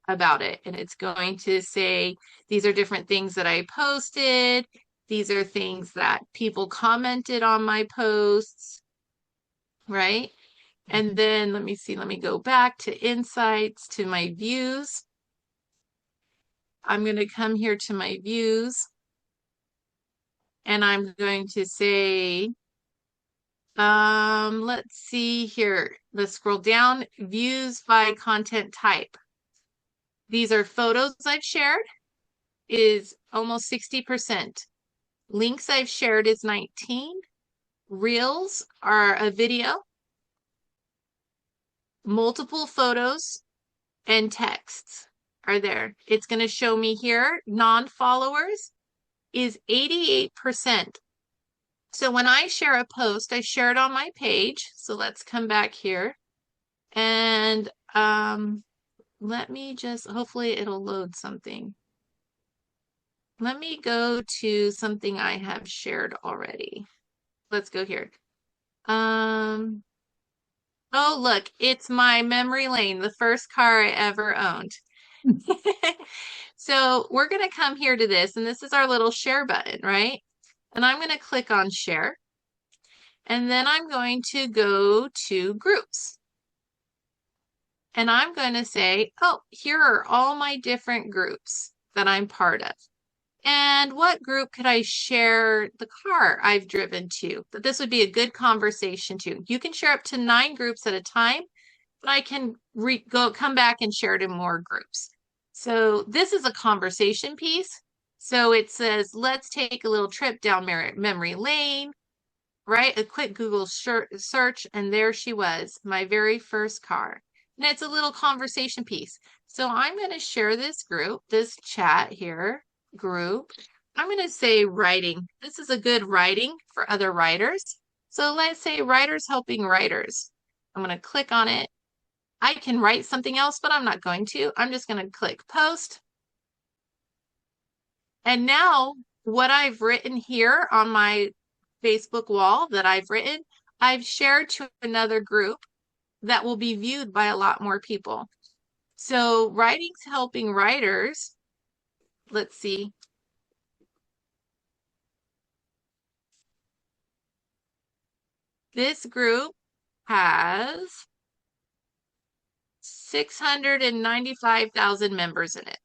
about it. And it's going to say, these are different things that I posted. These are things that people commented on my posts, right? And then let me see, let me go back to insights, to my views. I'm going to come here to my views and I'm going to say, let's see here. Let's scroll down, views by content type. These are photos I've shared, is almost 60%. Links I've shared is 19. Reels are a video, multiple photos, and texts are there. It's going to show me here, non-followers is 88%. So when I share a post, I share it on my page. So let's come back here and let me just, hopefully it'll load something. Let me go to something I have shared already. Let's go here. Oh, look, it's my memory lane, the first car I ever owned. So we're going to come here to this, and this is our little share button, right? And I'm going to click on share. And then I'm going to go to groups. And I'm going to say, oh, here are all my different groups that I'm part of. And what group could I share the car I've driven to? That this would be a good conversation to. You can share up to 9 groups at a time, but I can come back and share it in more groups. So this is a conversation piece. So it says, let's take a little trip down memory lane, right? A quick Google search, and there she was, my very first car. And it's a little conversation piece. So I'm going to share this group, this chat here, group. I'm going to say writing. This is a good writing for other writers. So let's say writers helping writers. I'm going to click on it. I can write something else, but I'm not going to. I'm just going to click post. And now what I've written here on my Facebook wall that I've written, I've shared to another group that will be viewed by a lot more people. So writing's helping writers. Let's see. This group has 695,000 members in it.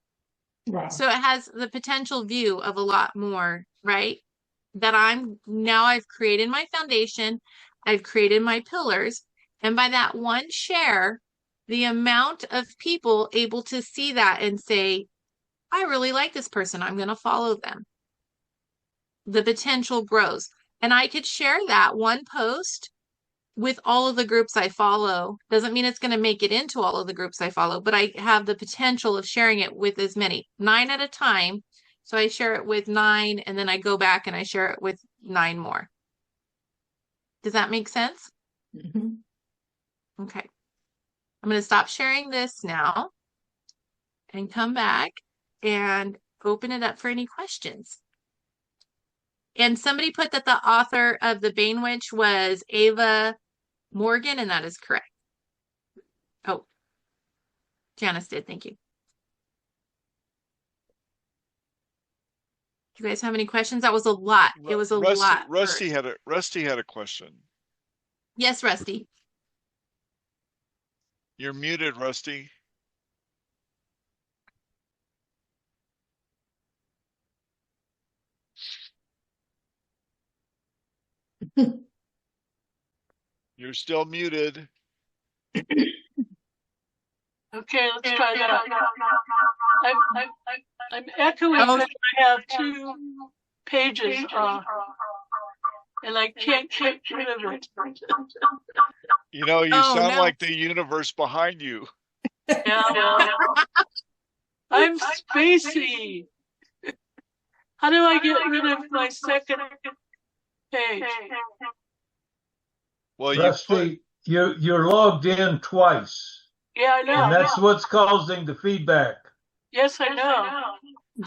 Wow. So it has the potential view of a lot more, right? That I've created my foundation, I've created my pillars, and by that one share, the amount of people able to see that and say, I really like this person, I'm going to follow them. The potential grows. And I could share that one post with all of the groups I follow. Doesn't mean it's going to make it into all of the groups I follow, but I have the potential of sharing it with as many, 9 at a time. So I share it with 9, and then I go back and I share it with 9 more. Does that make sense? Mm-hmm. Okay. I'm going to stop sharing this now and come back and open it up for any questions. And somebody put that the author of The Bainwitch was Ava Morgan, and that is correct. Oh, Janice did. Thank you. Do you guys have any questions? That was a lot. It was a lot. Rusty had a question. Yes, Rusty. You're muted, Rusty. You're still muted. Okay, let's try that. I'm echoing because I have 2 pages and I can't get rid of it. You know, you sound like the universe behind you. Yeah. I'm spacey. How do I get rid of my second page? Well, Rusty, you're logged in twice. Yeah, I know. And that's what's causing the feedback. Yes, I know.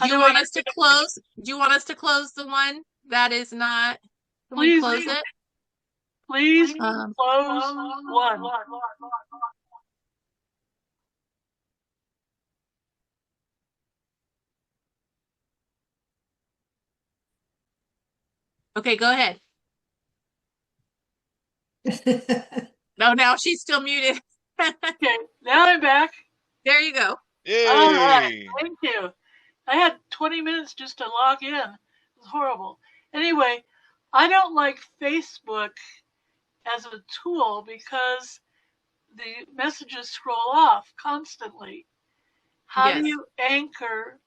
Do you want us to close? Do you want us to close the one that is not? Can we close it? Please close one. Okay, go ahead. No, now she's still muted. Okay, now I'm back. There you go. All right, Yay! thank you. I had 20 minutes just to log in. It was horrible. Anyway, I don't like Facebook as a tool because the messages scroll off constantly. How do Yes, you anchor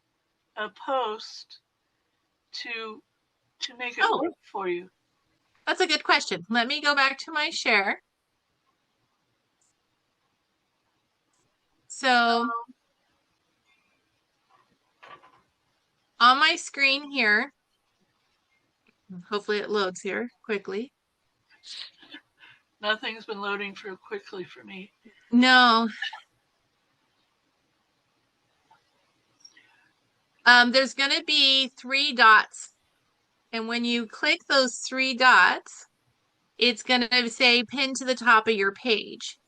a post to make it oh, work for you? that's a good question. Let me go back to my share. So on my screen here, hopefully it loads here quickly. Nothing's been loading for quickly for me. No, there's going to be 3 dots. And when you click those 3 dots, it's going to say pin to the top of your page.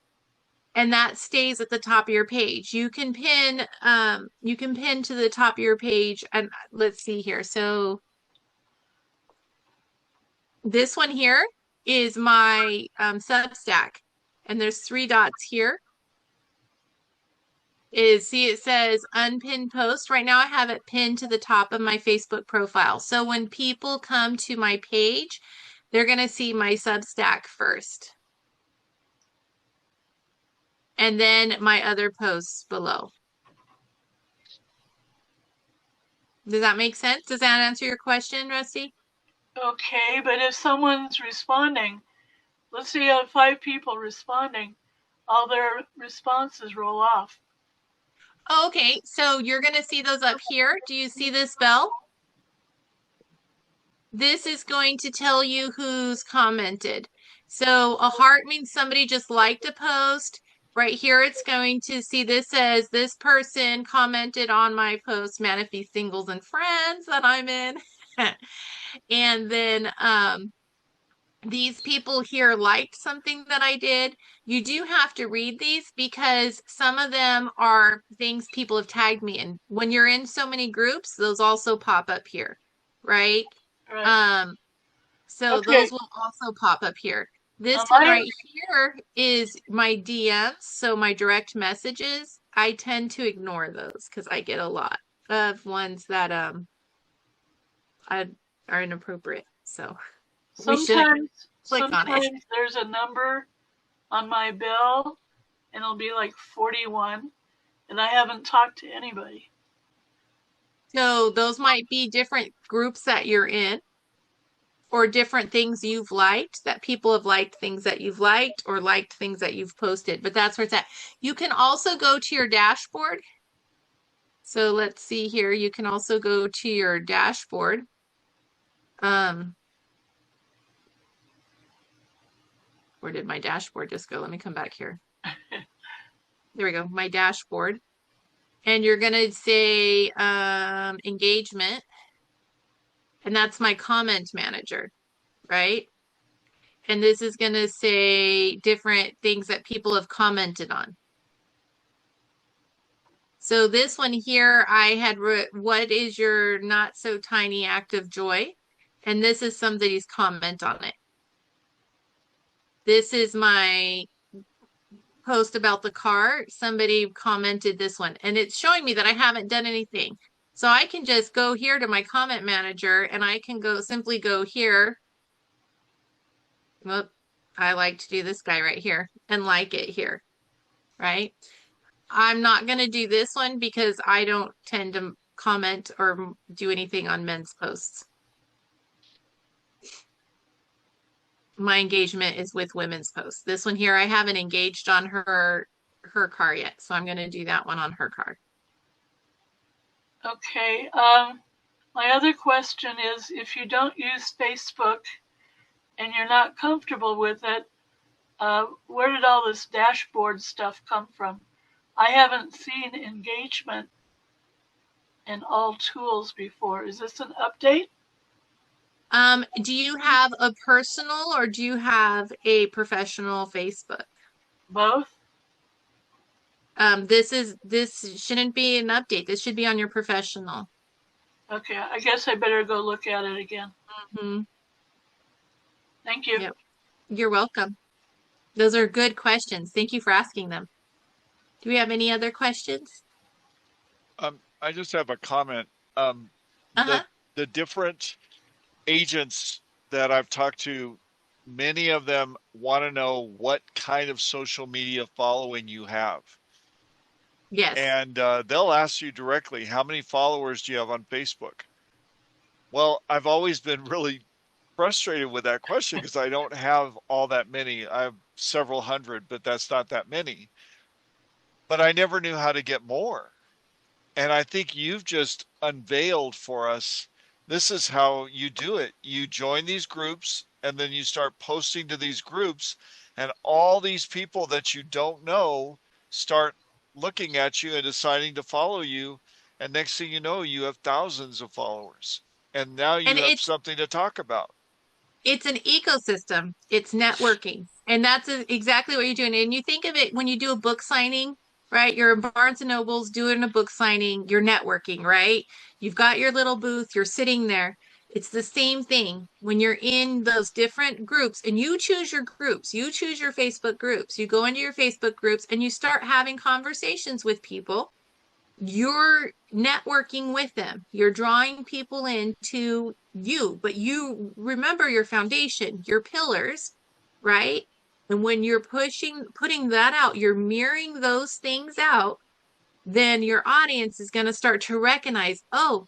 And that stays at the top of your page. You can pin to the top of your page. And let's see here. So this one here is my Substack. And there's 3 dots here. See, it says unpinned post. Right now I have it pinned to the top of my Facebook profile. So when people come to my page, they're going to see my Substack first. And then my other posts below. Does that make sense? Does that answer your question, Rusty? Okay, but if someone's responding, let's say you have 5 people responding, all their responses roll off. Oh, okay, so you're going to see those up here. Do you see this bell? This is going to tell you who's commented. So a heart means somebody just liked a post. Right here, it's going to see this says this person commented on my post, Manifest Singles and Friends that I'm in. And then these people here liked something that I did. You do have to read these because some of them are things people have tagged me in. When you're in so many groups, those also pop up here, right? Right. So Okay. those will also pop up here. This one right here is my DMs, so my direct messages. I tend to ignore those because I get a lot of ones that are inappropriate. So we shouldn't click on it. Sometimes there's a number on my bill and it'll be like 41 and I haven't talked to anybody. So those might be different groups that you're in or different things you've liked, that people have liked things that you've liked or liked things that you've posted, but that's where it's at. You can also go to your dashboard. So let's see here. You can also go to your dashboard. Where did my dashboard just go? Let me come back here. There we go, my dashboard. And you're gonna say engagement. And that's my comment manager, right? And this is going to say different things that people have commented on. So this one here, I had, what is your not so tiny act of joy? And this is somebody's comment on it. This is my post about the car. Somebody commented this one and it's showing me that I haven't done anything. So I can just go here to my comment manager and I can simply go here. Well, I like to do this guy right here and like it here, right? I'm not going to do this one because I don't tend to comment or do anything on men's posts. My engagement is with women's posts. This one here, I haven't engaged on her car yet, so I'm going to do that one on her car. Okay. My other question is, if you don't use Facebook and you're not comfortable with it, where did all this dashboard stuff come from? I haven't seen engagement in all tools before. Is this an update? Do you have a personal or do you have a professional Facebook? Both? This shouldn't be an update. This should be on your professional. Okay, I guess I better go look at it again. Mm-hmm. Thank you. Yep. You're welcome. Those are good questions. Thank you for asking them. Do we have any other questions? I just have a comment. Uh-huh. The different agents that I've talked to, many of them want to know what kind of social media following you have. Yes. And they'll ask you directly, how many followers do you have on Facebook? Well, I've always been really frustrated with that question because I don't have all that many. I have several hundred, but that's not that many. But I never knew how to get more. And I think you've just unveiled for us, this is how you do it. You join these groups and then you start posting to these groups, and all these people that you don't know start looking at you and deciding to follow you. And next thing you know, you have thousands of followers. And now you And have something to talk about. it's an ecosystem. It's networking. And that's exactly what you're doing. And you think of it when you do a book signing, right? You're in Barnes and Nobles doing a book signing, you're networking, right? You've got your little booth, you're sitting there. It's the same thing when you're in those different groups and you choose your groups, you choose your Facebook groups, you go into your Facebook groups and you start having conversations with people. You're networking with them. You're drawing people into you, but you remember your foundation, your pillars, right? And when you're putting that out, you're mirroring those things out, then your audience is going to start to recognize, oh,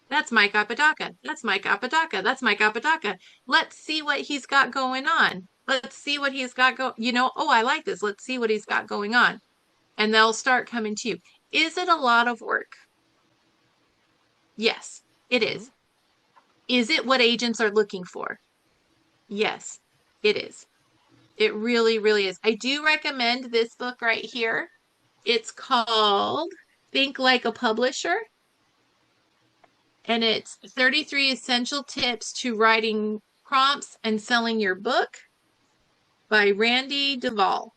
that's Mike Apodaca. That's Mike Apodaca. That's Mike Apodaca. Let's see what he's got going on. Let's see what he's got oh, I like this. Let's see what he's got going on. And they'll start coming to you. Is it a lot of work? Yes, it is. Is it what agents are looking for? Yes, it is. It really, really is. I do recommend this book right here. It's called Think Like a Publisher. And it's 33 Essential Tips to Writing Prompts and Selling Your Book by Randy Duvall.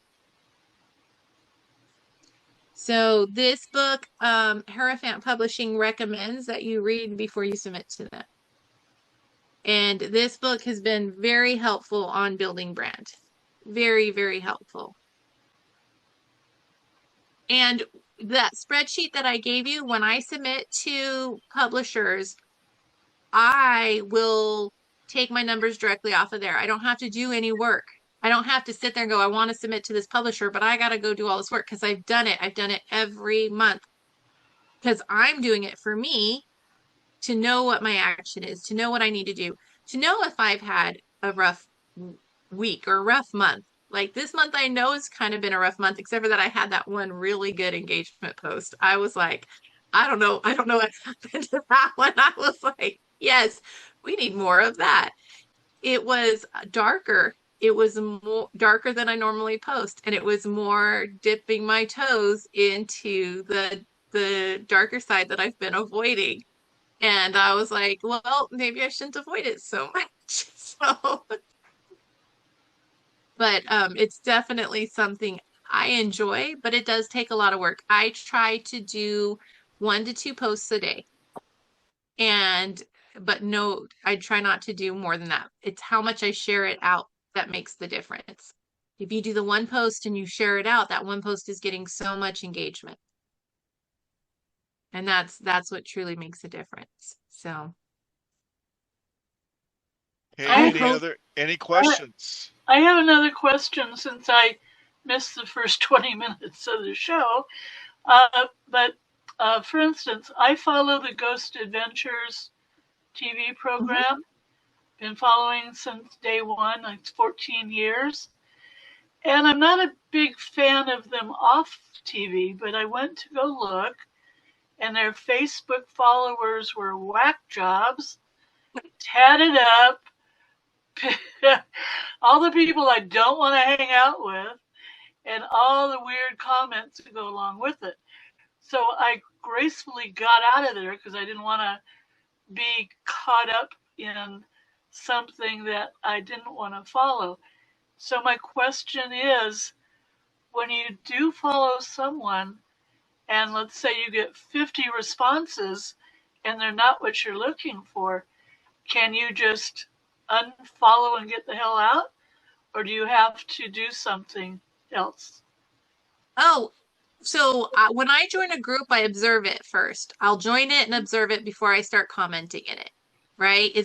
So this book, Hierophant Publishing recommends that you read before you submit to them. And this book has been very helpful on building brand. Very, very helpful. And that spreadsheet that I gave you, when I submit to publishers, I will take my numbers directly off of there. I don't have to do any work. I don't have to sit there and go, I want to submit to this publisher, but I got to go do all this work because I've done it. I've done it every month because I'm doing it for me to know what my action is, to know what I need to do, to know if I've had a rough week or a rough month. Like this month, I know it's kind of been a rough month, except for that I had that one really good engagement post. I was like, I don't know what happened to that one. I was like, yes, we need more of that. It was darker. It was more darker than I normally post, and it was more dipping my toes into the darker side that I've been avoiding. And I was like, well, maybe I shouldn't avoid it so much. So, but it's definitely something I enjoy, but it does take a lot of work. I try to do 1 to 2 posts a day. But no, I try not to do more than that. It's how much I share it out that makes the difference. If you do the one post and you share it out, that one post is getting so much engagement. And that's what truly makes a difference. So. Hey, any questions? I have another question since I missed the first 20 minutes of the show. But for instance, I follow the Ghost Adventures TV program. Mm-hmm. Been following since day one, like 14 years. And I'm not a big fan of them off TV, but I went to go look, and their Facebook followers were whack jobs, tatted up, all the people I don't want to hang out with, and all the weird comments that go along with it. So I gracefully got out of there because I didn't want to be caught up in something that I didn't want to follow. So my question is, when you do follow someone, and let's say you get 50 responses, and they're not what you're looking for, can you just unfollow and get the hell out? Or do you have to do something else? Oh, so when I join a group, I observe it first. I'll join it and observe it before I start commenting in it, right?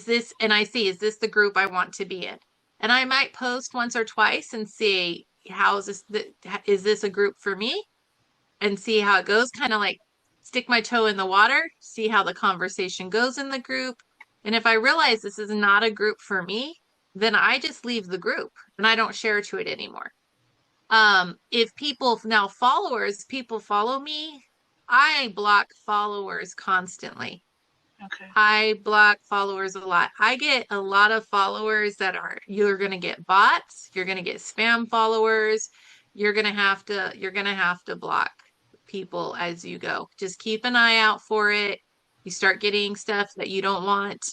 And I see, is this the group I want to be in? And I might post once or twice and see is this a group for me? And see how it goes, kind of like stick my toe in the water, see how the conversation goes in the group. And if I realize this is not a group for me, then I just leave the group and I don't share to it anymore. If people follow me, I block followers constantly. Okay. I block followers a lot. I get a lot of followers you're going to get bots, you're going to get spam followers. You're going to have to block people as you go. Just keep an eye out for it. You start getting stuff that you don't want,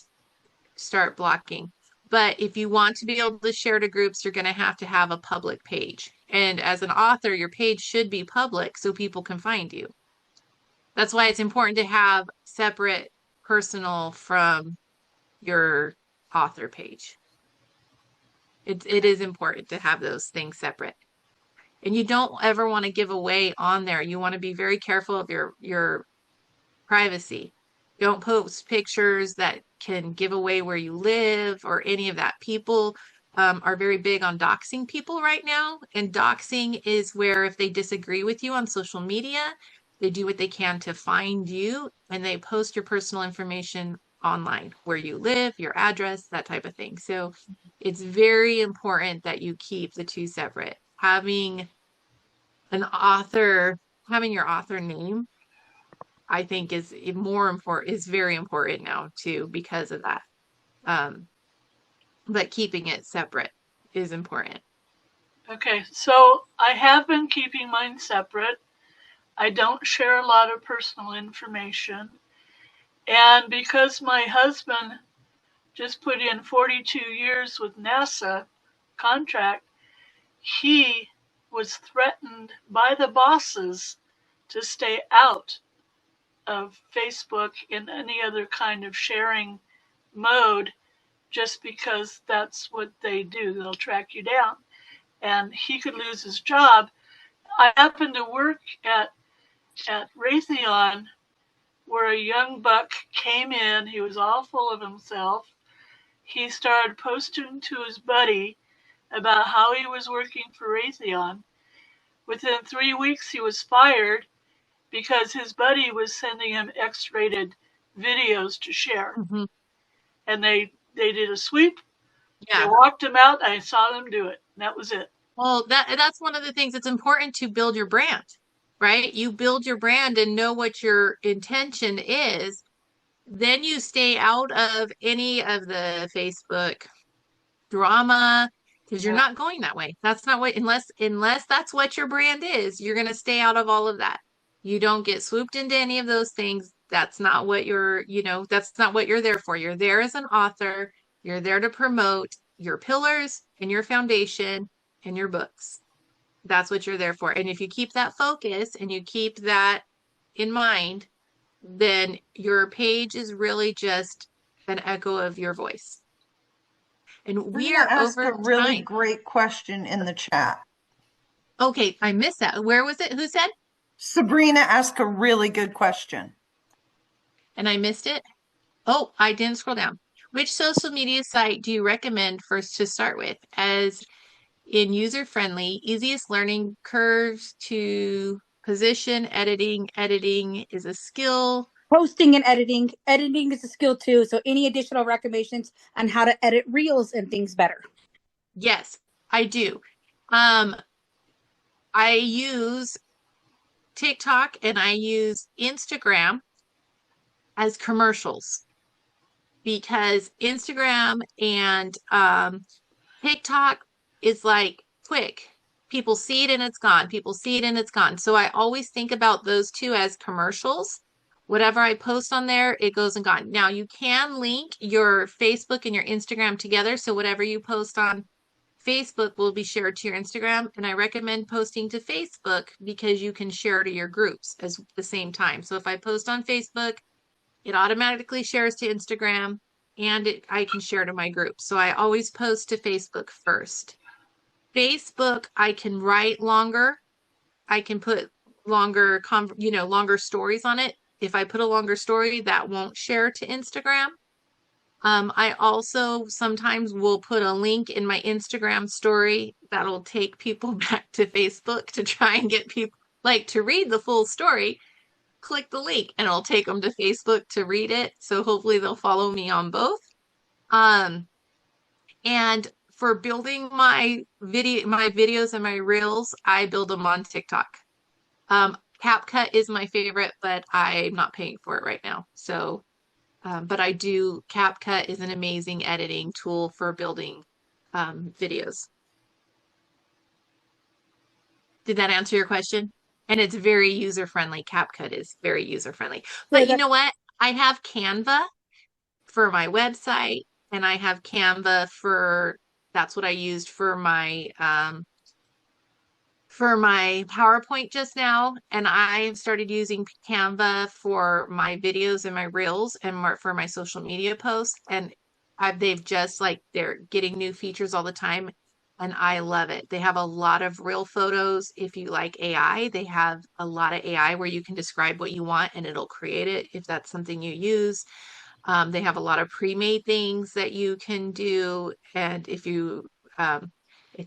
start blocking. But if you want to be able to share to groups, you're going to have a public page. And as an author, your page should be public so people can find you. That's why it's important to have separate personal from your author page. It is important to have those things separate. And you don't ever want to give away on there. You want to be very careful of your privacy. Don't post pictures that can give away where you live or any of that. People are very big on doxing people right now. And doxing is where if they disagree with you on social media, they do what they can to find you and they post your personal information online, where you live, your address, that type of thing. So it's very important that you keep the two separate. Having your author name, I think is very important now too, because of that. But keeping it separate is important. Okay, so I have been keeping mine separate. I don't share a lot of personal information. And because my husband just put in 42 years with NASA contract, he was threatened by the bosses to stay out of Facebook in any other kind of sharing mode, just because that's what they do. They'll track you down. And he could lose his job. I happened to work at Raytheon, where a young buck came in. He was all full of himself. He started posting to his buddy about how he was working for Raytheon. Within 3 weeks, he was fired because his buddy was sending him X-rated videos to share. Mm-hmm. And they did a sweep. Yeah. They walked him out. I saw them do it. And that was it. Well, that's one of the things. It's important to build your brand, right? You build your brand and know what your intention is. Then you stay out of any of the Facebook drama because you're not going that way. That's not what, unless that's what your brand is, you're going to stay out of all of that. You don't get swooped into any of those things. That's not what that's not what you're there for. You're there as an author. You're there to promote your pillars and your foundation and your books. That's what you're there for. And if you keep that focus and you keep that in mind, then your page is really just an echo of your voice. And we are over a really time. great question in the chat. Okay, I missed that. Where was it? Who said? Sabrina asked a really good question. And I missed it? Oh, I didn't scroll down. Which social media site do you recommend first to start with as in user-friendly, easiest learning curves to position, editing? Editing is a skill. Posting and editing. Editing is a skill too. So any additional recommendations on how to edit reels and things better? Yes, I do. I use TikTok and I use Instagram as commercials because Instagram and TikTok is like quick. People see it and it's gone. People see it and it's gone. So I always think about those two as commercials. Whatever I post on there, it goes and gone. Now you can link your Facebook and your Instagram together. So whatever you post on Facebook will be shared to your Instagram. And I recommend posting to Facebook because you can share to your groups at the same time. So if I post on Facebook, it automatically shares to Instagram. and I can share to my group. So I always post to Facebook first. Facebook, I can write longer. I can put longer, longer stories on it. If I put a longer story, that won't share to Instagram. I also sometimes will put a link in my Instagram story that'll take people back to Facebook to try and get people like to read the full story. Click the link and it'll take them to Facebook to read it. So hopefully they'll follow me on both. Um, and for building my videos and my reels, I build them on TikTok. CapCut is my favorite, but I'm not paying for it right now. So, but CapCut is an amazing editing tool for building videos. Did that answer your question? And it's very user friendly. CapCut is very user friendly. But you know what? I have Canva for my website, and I have Canva that's what I used for my PowerPoint just now, and I started using Canva for my videos and my reels and for my social media posts. And they've just they're getting new features all the time, and I love it. They have a lot of real photos. If you like AI, they have a lot of AI where you can describe what you want and it'll create it if that's something you use. They have a lot of pre-made things that you can do, and if you, I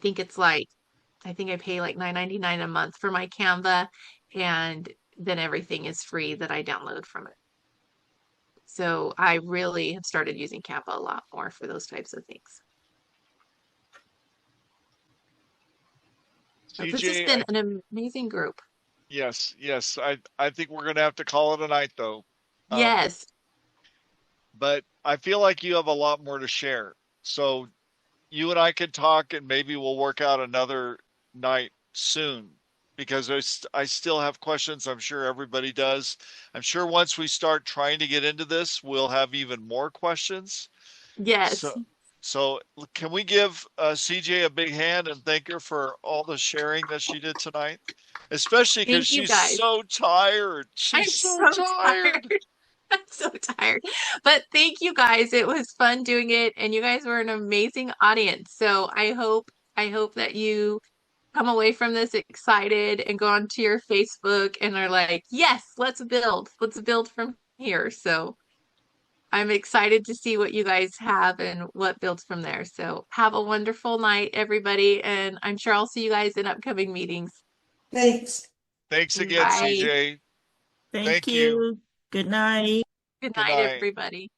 think I think I pay like $9.99 a month for my Canva, and then everything is free that I download from it. So I really have started using Canva a lot more for those types of things. So this has been an amazing group. Yes. I think we're going to have to call it a night though. Yes. But I feel like you have a lot more to share. So you and I could talk, and maybe we'll work out another night soon, because I still have questions. I'm sure everybody does. I'm sure once we start trying to get into this, we'll have even more questions. Yes. So can we give CJ a big hand and thank her for all the sharing that she did tonight? Especially because she's so tired. She's so tired. I'm so tired. But thank you guys. It was fun doing it, and you guys were an amazing audience. So I hope that you come away from this excited and go onto your Facebook and are like, yes, let's build from here. So I'm excited to see what you guys have and what builds from there. So have a wonderful night, everybody, and I'm sure I'll see you guys in upcoming meetings. Thanks. Thanks again, Bye. CJ. Thank you. Good night. Good night, everybody.